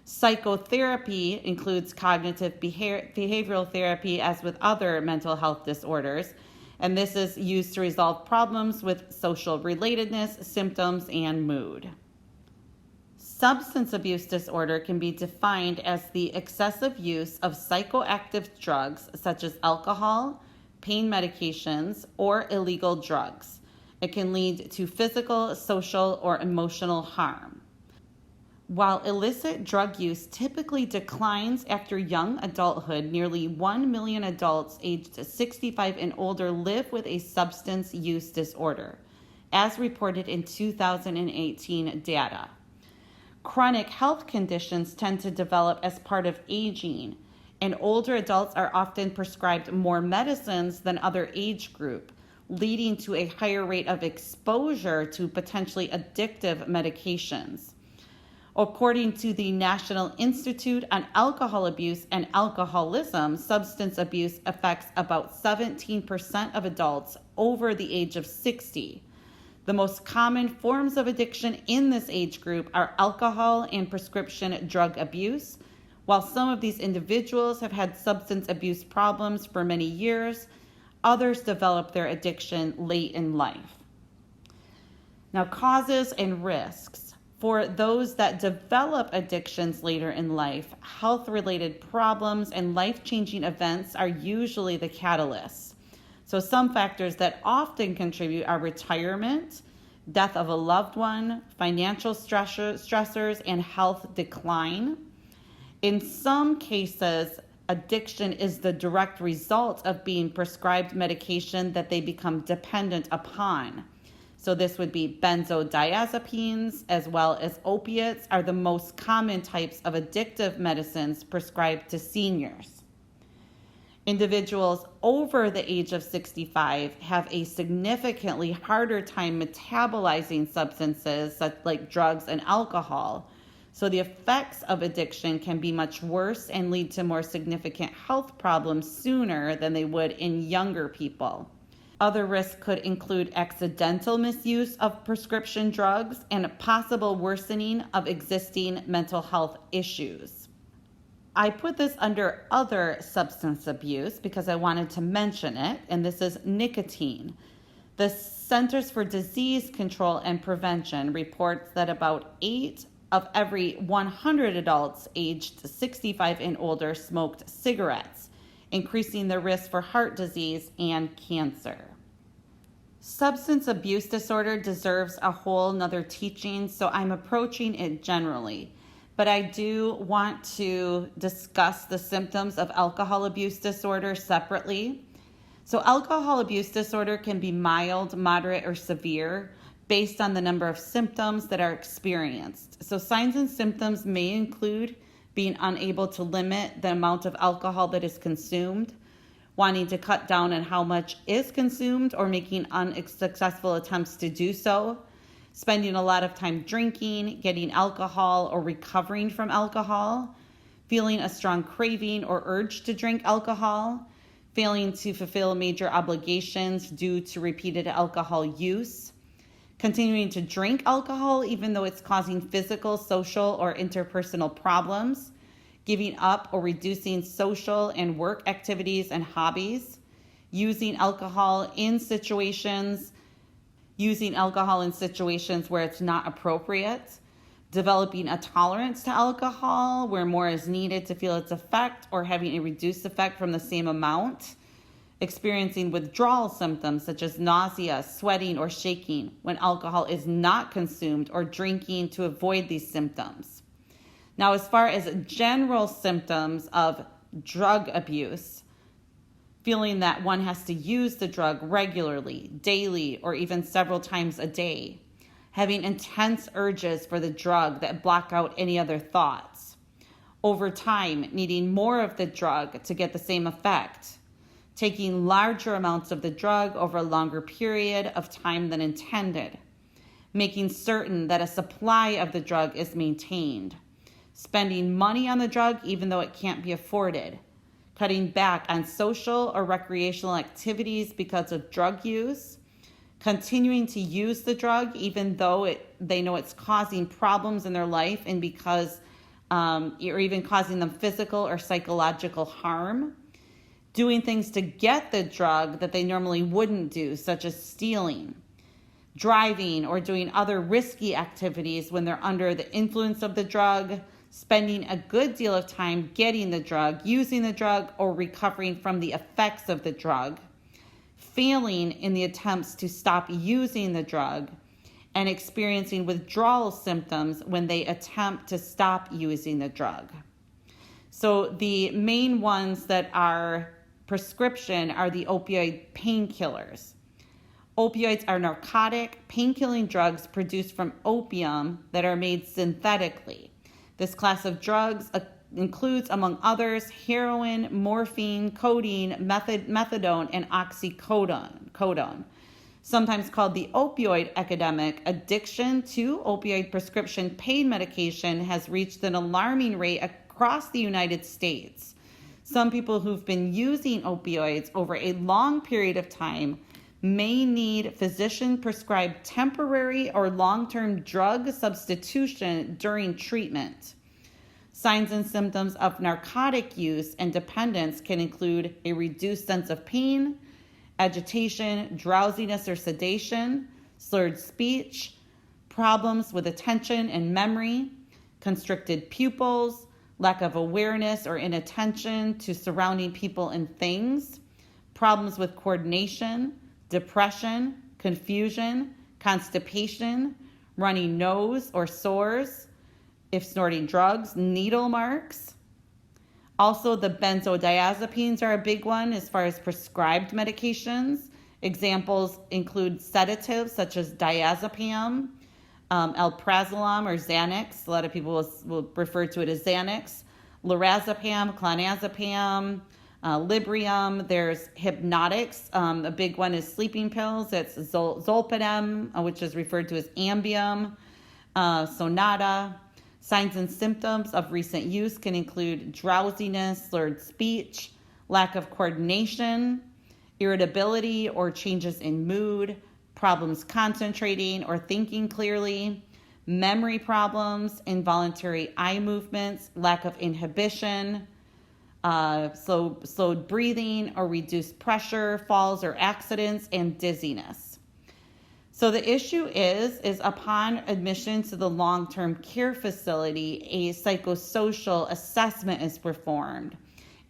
Psychotherapy includes cognitive behavioral therapy, as with other mental health disorders, and this is used to resolve problems with social relatedness, symptoms, and mood. Substance abuse disorder can be defined as the excessive use of psychoactive drugs such as alcohol, pain medications, or illegal drugs. It can lead to physical, social, or emotional harm. While illicit drug use typically declines after young adulthood, nearly 1 million adults aged 65 and older live with a substance use disorder, as reported in 2018 data. Chronic health conditions tend to develop as part of aging, and older adults are often prescribed more medicines than other age group, leading to a higher rate of exposure to potentially addictive medications. According to the National Institute on Alcohol Abuse and Alcoholism, substance abuse affects about 17% of adults over the age of 60. The most common forms of addiction in this age group are alcohol and prescription drug abuse. While some of these individuals have had substance abuse problems for many years, others develop their addiction late in life. Now, causes and risks. For those that develop addictions later in life, health-related problems and life-changing events are usually the catalysts. So some factors that often contribute are retirement, death of a loved one, financial stressors, and health decline. In some cases, addiction is the direct result of being prescribed medication that they become dependent upon. So this would be benzodiazepines as well as opiates are the most common types of addictive medicines prescribed to seniors. Individuals over the age of 65 have a significantly harder time metabolizing substances such like drugs and alcohol. So the effects of addiction can be much worse and lead to more significant health problems sooner than they would in younger people. Other risks could include accidental misuse of prescription drugs and a possible worsening of existing mental health issues. I put this under other substance abuse because I wanted to mention it, and this is nicotine. The Centers for Disease Control and Prevention reports that about 8 of every 100 adults aged 65 and older smoked cigarettes, increasing the risk for heart disease and cancer. Substance abuse disorder deserves a whole nother teaching, so I'm approaching it generally. But I do want to discuss the symptoms of alcohol abuse disorder separately. So alcohol abuse disorder can be mild, moderate, or severe based on the number of symptoms that are experienced. So signs and symptoms may include being unable to limit the amount of alcohol that is consumed, wanting to cut down on how much is consumed or making unsuccessful attempts to do so, spending a lot of time drinking, getting alcohol, or recovering from alcohol, feeling a strong craving or urge to drink alcohol, failing to fulfill major obligations due to repeated alcohol use, continuing to drink alcohol even though it's causing physical, social, or interpersonal problems, giving up or reducing social and work activities and hobbies, using alcohol in situations where it's not appropriate, developing a tolerance to alcohol where more is needed to feel its effect or having a reduced effect from the same amount, experiencing withdrawal symptoms such as nausea, sweating, or shaking when alcohol is not consumed, or drinking to avoid these symptoms. Now, as far as general symptoms of drug abuse, feeling that one has to use the drug regularly, daily, or even several times a day, having intense urges for the drug that block out any other thoughts, over time needing more of the drug to get the same effect, taking larger amounts of the drug over a longer period of time than intended, making certain that a supply of the drug is maintained, spending money on the drug even though it can't be afforded, cutting back on social or recreational activities because of drug use, continuing to use the drug even though they know it's causing problems in their life and because or even causing them physical or psychological harm, doing things to get the drug that they normally wouldn't do, such as stealing, driving, or doing other risky activities when they're under the influence of the drug, spending a good deal of time getting the drug, using the drug, or recovering from the effects of the drug, failing in the attempts to stop using the drug, and experiencing withdrawal symptoms when they attempt to stop using the drug. So the main ones that are prescription are the opioid painkillers. Opioids are narcotic, pain-killing drugs produced from opium that are made synthetically. This class of drugs includes, among others, heroin, morphine, codeine, methadone, and oxycodone. Sometimes called the opioid epidemic, addiction to opioid prescription pain medication has reached an alarming rate across the United States. Some people who've been using opioids over a long period of time may need physician-prescribed temporary or long-term drug substitution during treatment. Signs and symptoms of narcotic use and dependence can include a reduced sense of pain, agitation, drowsiness or sedation, slurred speech, problems with attention and memory, constricted pupils, lack of awareness or inattention to surrounding people and things, problems with coordination, depression, confusion, constipation, runny nose or sores, if snorting drugs, needle marks. Also, the benzodiazepines are a big one as far as prescribed medications. Examples include sedatives such as diazepam, alprazolam or Xanax. A lot of people will refer to it as Xanax. Lorazepam, clonazepam, Librium. There's hypnotics. A big one is sleeping pills. It's zolpidem, which is referred to as Ambien, Sonata. Signs and symptoms of recent use can include drowsiness, slurred speech, lack of coordination, irritability or changes in mood, problems concentrating or thinking clearly, memory problems, involuntary eye movements, lack of inhibition, slowed breathing or reduced pressure, falls or accidents, and dizziness. So the issue is upon admission to the long-term care facility, a psychosocial assessment is performed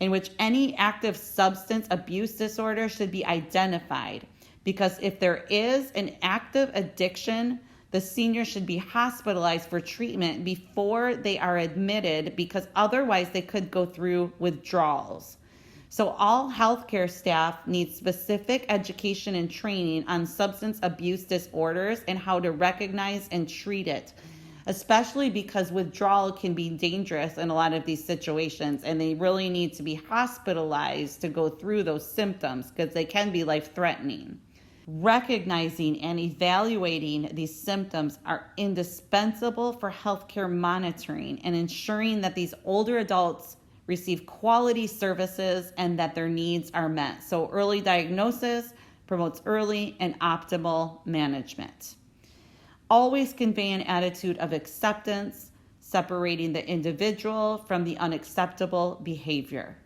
in which any active substance abuse disorder should be identified, because if there is an active addiction, the senior should be hospitalized for treatment before they are admitted, because otherwise they could go through withdrawals. So all healthcare staff need specific education and training on substance abuse disorders and how to recognize and treat it, especially because withdrawal can be dangerous in a lot of these situations, and they really need to be hospitalized to go through those symptoms because they can be life-threatening. Recognizing and evaluating these symptoms are indispensable for healthcare monitoring and ensuring that these older adults receive quality services and that their needs are met. So early diagnosis promotes early and optimal management. Always convey an attitude of acceptance, separating the individual from the unacceptable behavior.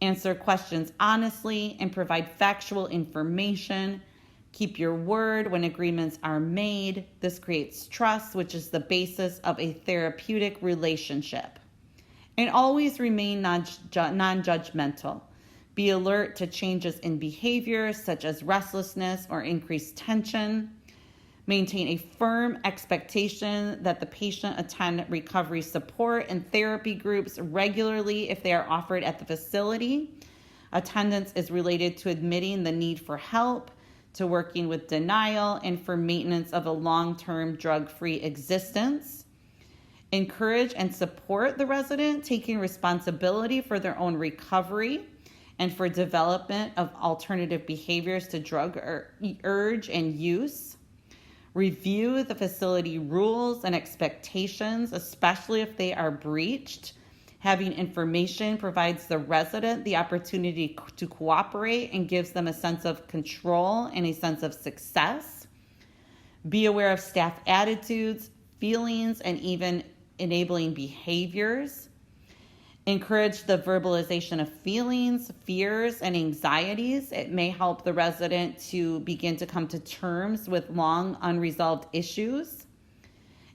Answer questions honestly and provide factual information. Keep your word when agreements are made. This creates trust, which is the basis of a therapeutic relationship. And always remain non-judgmental. Be alert to changes in behavior such as restlessness or increased tension. Maintain a firm expectation that the patient attend recovery support and therapy groups regularly if they are offered at the facility. Attendance is related to admitting the need for help, to working with denial, and for maintenance of a long-term drug-free existence. Encourage and support the resident taking responsibility for their own recovery and for development of alternative behaviors to drug urge and use. Review the facility rules and expectations, especially if they are breached. Having information provides the resident the opportunity to cooperate and gives them a sense of control and a sense of success. Be aware of staff attitudes, feelings, and even enabling behaviors. Encourage the verbalization of feelings, fears, and anxieties. It may help the resident to begin to come to terms with long unresolved issues.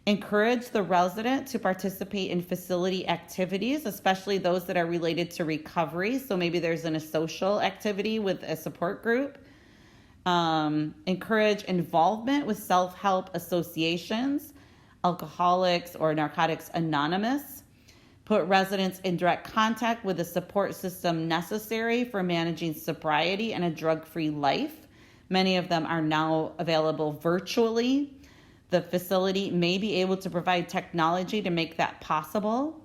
Encourage the resident to participate in facility activities, especially those that are related to recovery. So maybe there's a social activity with a support group. Encourage involvement with self-help associations, Alcoholics or Narcotics Anonymous. Put residents in direct contact with the support system necessary for managing sobriety and a drug-free life. Many of them are now available virtually. The facility may be able to provide technology to make that possible.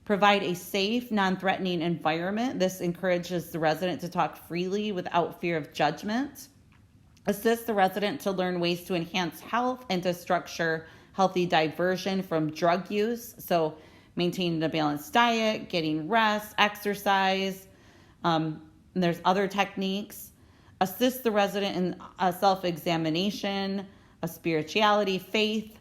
Provide a safe, non-threatening environment. This encourages the resident to talk freely without fear of judgment. Assist the resident to learn ways to enhance health and to structure healthy diversion from drug use. So maintaining a balanced diet, getting rest, exercise. And there's other techniques. Assist the resident in a self-examination, a spirituality, faith.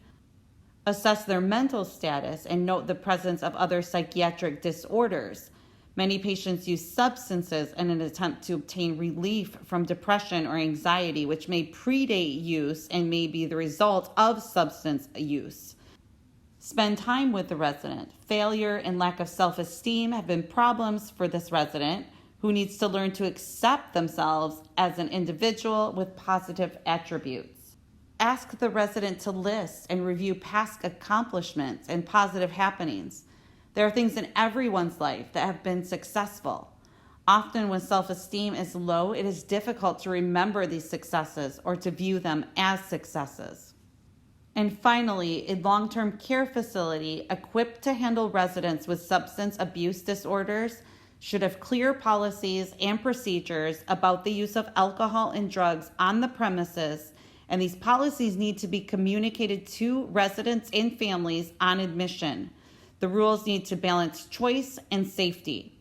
Assess their mental status and note the presence of other psychiatric disorders. Many patients use substances in an attempt to obtain relief from depression or anxiety, which may predate use and may be the result of substance use. Spend time with the resident. Failure and lack of self-esteem have been problems for this resident who needs to learn to accept themselves as an individual with positive attributes. Ask the resident to list and review past accomplishments and positive happenings. There are things in everyone's life that have been successful. Often when self-esteem is low, it is difficult to remember these successes or to view them as successes. And finally, a long-term care facility equipped to handle residents with substance abuse disorders should have clear policies and procedures about the use of alcohol and drugs on the premises And these policies need to be communicated to residents and families on admission. The rules need to balance choice and safety.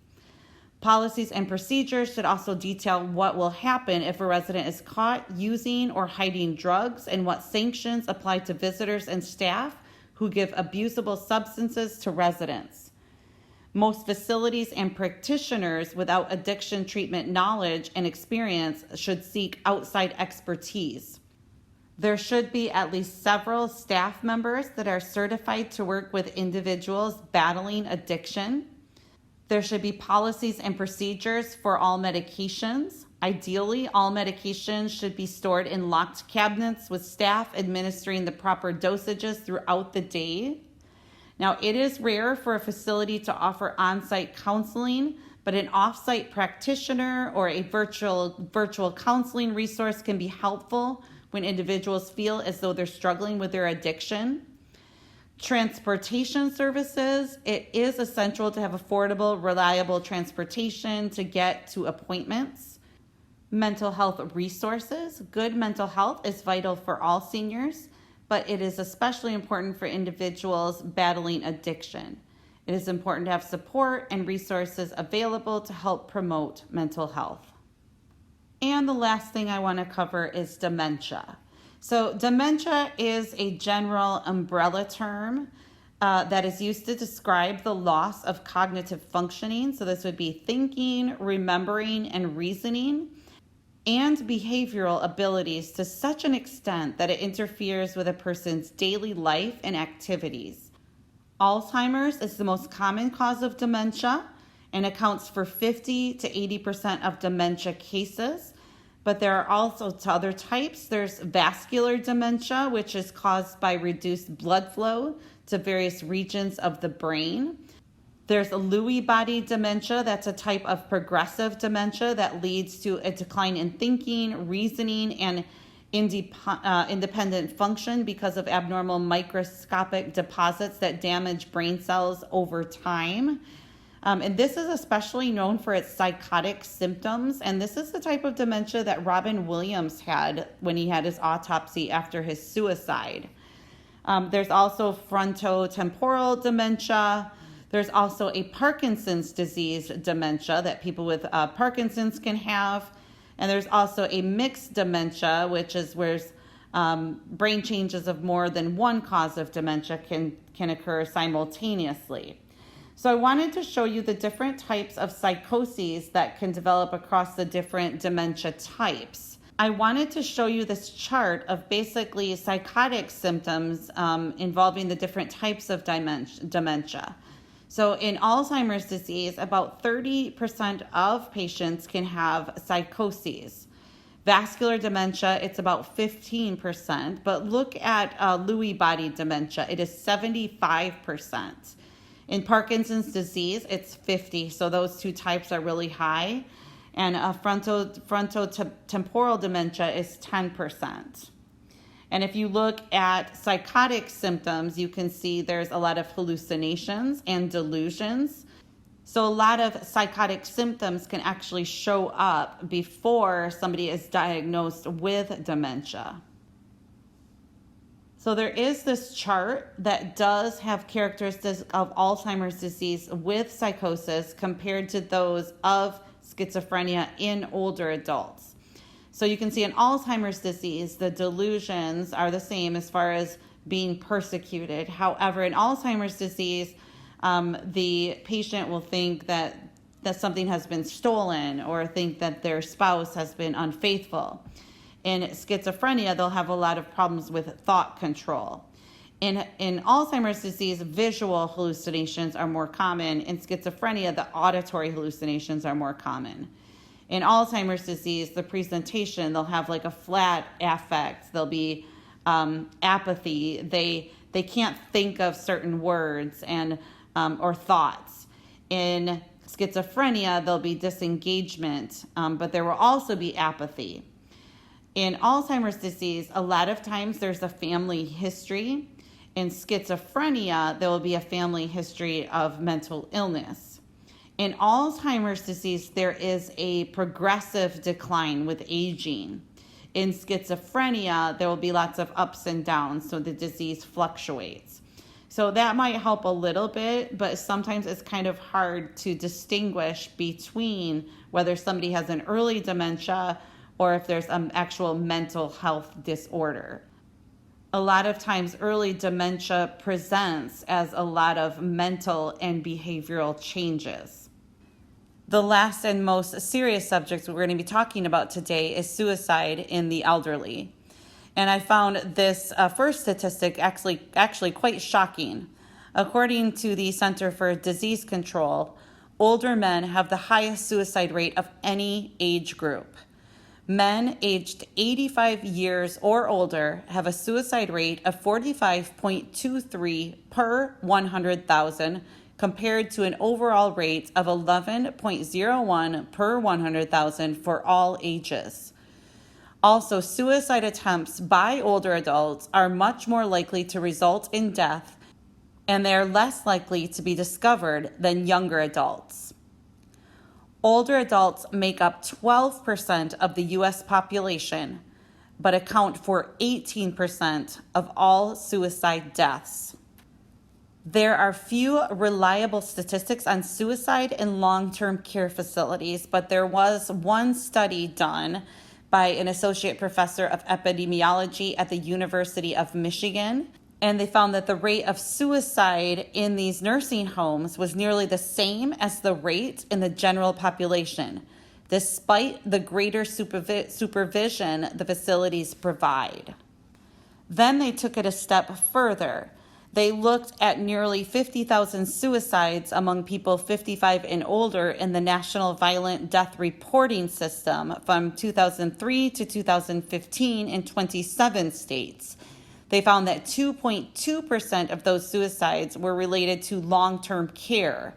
Policies and procedures should also detail what will happen if a resident is caught using or hiding drugs and what sanctions apply to visitors and staff who give abusable substances to residents. Most facilities and practitioners without addiction treatment knowledge and experience should seek outside expertise. There should be at least several staff members that are certified to work with individuals battling addiction. There should be policies and procedures for all medications. Ideally, all medications should be stored in locked cabinets with staff administering the proper dosages throughout the day. Now, it is rare for a facility to offer on-site counseling, but an off-site practitioner or a virtual counseling resource can be helpful when individuals feel as though they're struggling with their addiction. Transportation services, it is essential to have affordable, reliable transportation to get to appointments. Mental health resources, good mental health is vital for all seniors, but it is especially important for individuals battling addiction. It is important to have support and resources available to help promote mental health. And the last thing I want to cover is dementia. So dementia is a general umbrella term that is used to describe the loss of cognitive functioning. So this would be thinking, remembering, and reasoning, and behavioral abilities to such an extent that it interferes with a person's daily life and activities. Alzheimer's is the most common cause of dementia and accounts for 50 to 80% of dementia cases. But there are also other types. There's vascular dementia, which is caused by reduced blood flow to various regions of the brain. There's Lewy body dementia. That's a type of progressive dementia that leads to a decline in thinking, reasoning, and independent function because of abnormal microscopic deposits that damage brain cells over time. And this is especially known for its psychotic symptoms. And this is the type of dementia that Robin Williams had when he had his autopsy after his suicide. There's also frontotemporal dementia. There's also a Parkinson's disease dementia that people with Parkinson's can have. And there's also a mixed dementia, which is where brain changes of more than one cause of dementia can occur simultaneously. So I wanted to show you the different types of psychoses that can develop across the different dementia types. I wanted to show you this chart of basically psychotic symptoms involving the different types of dementia. So in Alzheimer's disease, about 30% of patients can have psychoses. Vascular dementia, it's about 15%, but look at Lewy body dementia, it is 75%. In Parkinson's disease, it's 50, so those two types are really high. And frontotemporal dementia is 10%. And if you look at psychotic symptoms, you can see there's a lot of hallucinations and delusions. So a lot of psychotic symptoms can actually show up before somebody is diagnosed with dementia. So there is this chart that does have characteristics of Alzheimer's disease with psychosis compared to those of schizophrenia in older adults. So you can see in Alzheimer's disease, the delusions are the same as far as being persecuted. However, in Alzheimer's disease, the patient will think that something has been stolen or think that their spouse has been unfaithful. In schizophrenia, they'll have a lot of problems with thought control. In Alzheimer's disease, visual hallucinations are more common. In schizophrenia, the auditory hallucinations are more common. In Alzheimer's disease, the presentation, they'll have like a flat affect. There'll be apathy. They can't think of certain words and or thoughts. In schizophrenia, there'll be disengagement, but there will also be apathy. In Alzheimer's disease, a lot of times there's a family history. In schizophrenia, there will be a family history of mental illness. In Alzheimer's disease, there is a progressive decline with aging. in schizophrenia, there will be lots of ups and downs, so the disease fluctuates. So that might help a little bit, but sometimes it's kind of hard to distinguish between whether somebody has an early dementia or if there's an actual mental health disorder. A lot of times early dementia presents as a lot of mental and behavioral changes. The last and most serious subject we're going to be talking about today is suicide in the elderly. And I found this first statistic actually quite shocking. According to the Center for Disease Control, older men have the highest suicide rate of any age group. Men aged 85 years or older have a suicide rate of 45.23 per 100,000 compared to an overall rate of 11.01 per 100,000 for all ages. Also, suicide attempts by older adults are much more likely to result in death, and they are less likely to be discovered than younger adults. Older adults make up 12% of the U.S. population, but account for 18% of all suicide deaths. There are few reliable statistics on suicide in long-term care facilities, but there was one study done by an associate professor of epidemiology at the University of Michigan, and they found that the rate of suicide in these nursing homes was nearly the same as the rate in the general population, despite the greater supervision the facilities provide. Then they took it a step further. They looked at nearly 50,000 suicides among people 55 and older in the National Violent Death Reporting System from 2003 to 2015 in 27 states. They found that 2.2% of those suicides were related to long-term care.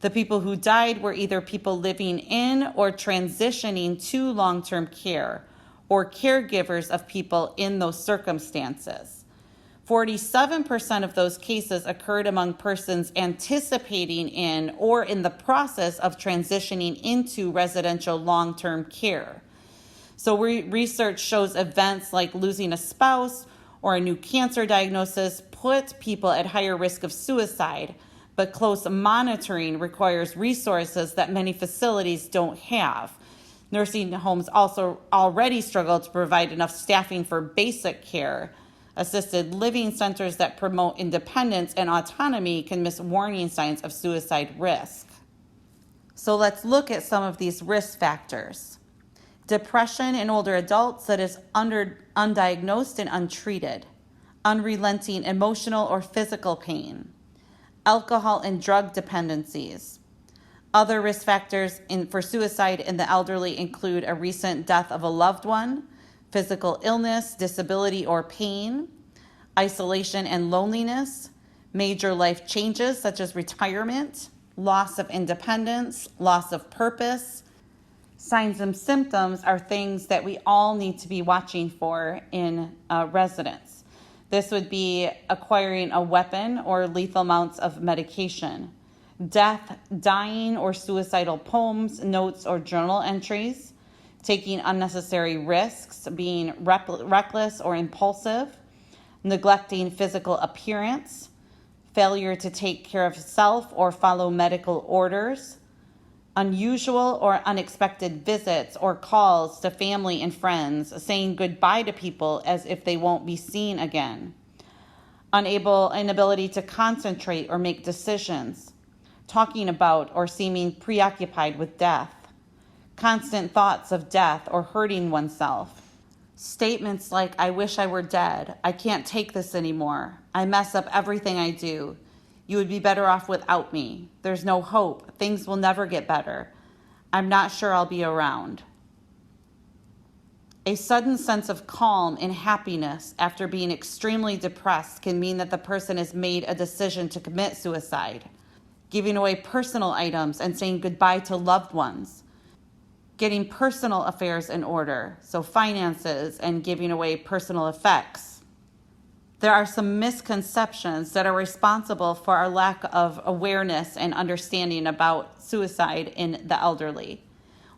The people who died were either people living in or transitioning to long-term care, or caregivers of people in those circumstances. 47% of those cases occurred among persons anticipating in or in the process of transitioning into residential long-term care. So research shows events like losing a spouse or a new cancer diagnosis put people at higher risk of suicide, but close monitoring requires resources that many facilities don't have. Nursing homes also already struggle to provide enough staffing for basic care. Assisted living centers that promote independence and autonomy can miss warning signs of suicide risk. So let's look at some of these risk factors. Depression in older adults that is undiagnosed and untreated. Unrelenting emotional or physical pain. Alcohol and drug dependencies. Other risk factors for suicide in the elderly include a recent death of a loved one, physical illness, disability, or pain, isolation and loneliness, major life changes such as retirement, loss of independence, loss of purpose. Signs and symptoms are things that we all need to be watching for in residents. This would be acquiring a weapon or lethal amounts of medication, death, dying, or suicidal poems, notes, or journal entries, taking unnecessary risks, being reckless or impulsive, neglecting physical appearance, failure to take care of self or follow medical orders, unusual or unexpected visits or calls to family and friends, saying goodbye to people as if they won't be seen again, inability to concentrate or make decisions, talking about or seeming preoccupied with death, constant thoughts of death or hurting oneself, statements like, "I wish I were dead," "I can't take this anymore," "I mess up everything I do," "You would be better off without me," "There's no hope," "Things will never get better," "I'm not sure I'll be around." A sudden sense of calm and happiness after being extremely depressed can mean that the person has made a decision to commit suicide. Giving away personal items and saying goodbye to loved ones. Getting personal affairs in order, so finances and giving away personal effects. There are some misconceptions that are responsible for our lack of awareness and understanding about suicide in the elderly.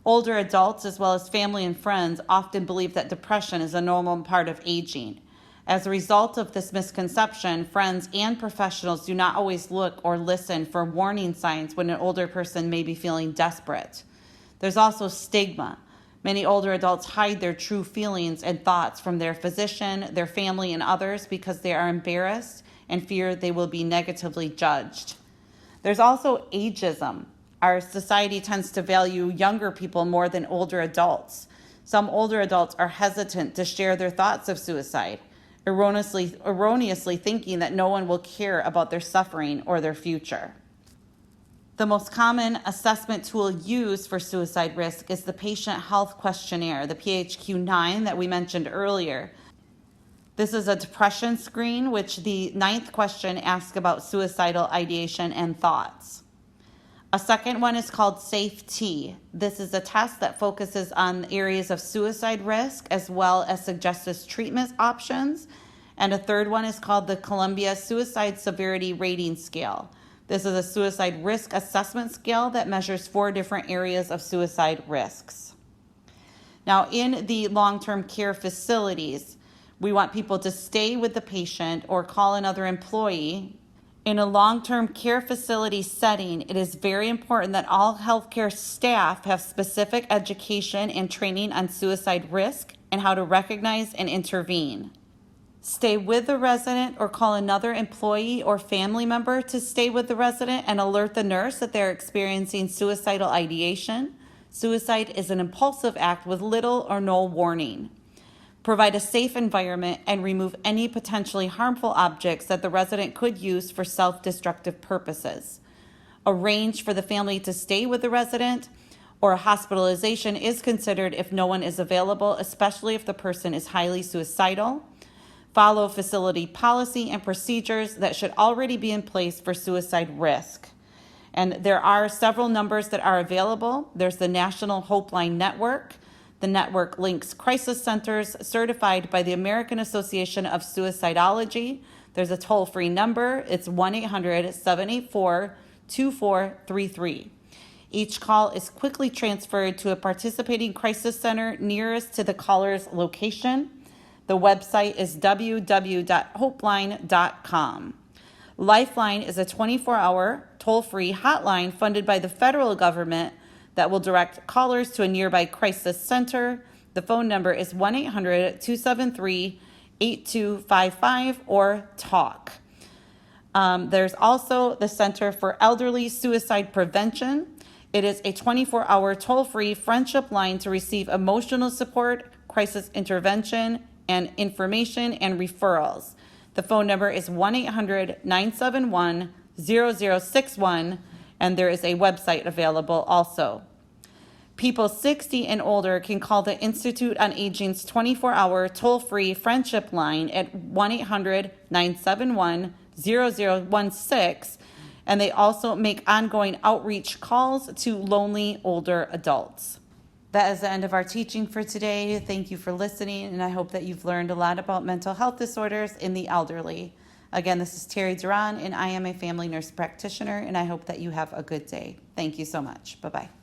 Older adults, as well as family and friends, often believe that depression is a normal part of aging. As a result of this misconception, friends and professionals do not always look or listen for warning signs when an older person may be feeling desperate. There's also stigma. Many older adults hide their true feelings and thoughts from their physician, their family, and others because they are embarrassed and fear they will be negatively judged. There's also ageism. Our society tends to value younger people more than older adults. Some older adults are hesitant to share their thoughts of suicide, erroneously thinking that no one will care about their suffering or their future. The most common assessment tool used for suicide risk is the Patient Health Questionnaire, the PHQ-9 that we mentioned earlier. This is a depression screen, which the 9th question asks about suicidal ideation and thoughts. A second one is called SAFE-T. This is a test that focuses on areas of suicide risk as well as suggested treatment options. And a third one is called the Columbia Suicide Severity Rating Scale. This is a suicide risk assessment scale that measures 4 different areas of suicide risks. Now, in the long-term care facilities, we want people to stay with the patient or call another employee. In a long-term care facility setting, it is very important that all healthcare staff have specific education and training on suicide risk and how to recognize and intervene. Stay with the resident or call another employee or family member to stay with the resident and alert the nurse that they're experiencing suicidal ideation. Suicide is an impulsive act with little or no warning. Provide a safe environment and remove any potentially harmful objects that the resident could use for self-destructive purposes. Arrange for the family to stay with the resident, or a hospitalization is considered if no one is available, especially if the person is highly suicidal. Follow facility policy and procedures that should already be in place for suicide risk. And there are several numbers that are available. There's the National Hope Line Network. The network links crisis centers certified by the American Association of Suicidology. There's a toll-free number. It's 1-800-784-2433. Each call is quickly transferred to a participating crisis center nearest to the caller's location. The website is www.hopeline.com. Lifeline is a 24-hour toll-free hotline funded by the federal government that will direct callers to a nearby crisis center. The phone number is 1-800-273-8255 or TALK. There's also the Center for Elderly Suicide Prevention. It is a 24-hour toll-free friendship line to receive emotional support, crisis intervention, and information and referrals. The phone number is 1-800-971-0061, and there is a website available also. People 60 and older can call the Institute on Aging's 24-hour toll-free friendship line at 1-800-971-0016, and they also make ongoing outreach calls to lonely older adults. That is the end of our teaching for today. Thank you for listening, and I hope that you've learned a lot about mental health disorders in the elderly. Again, this is Terry Duran, and I am a family nurse practitioner, and I hope that you have a good day. Thank you so much. Bye-bye.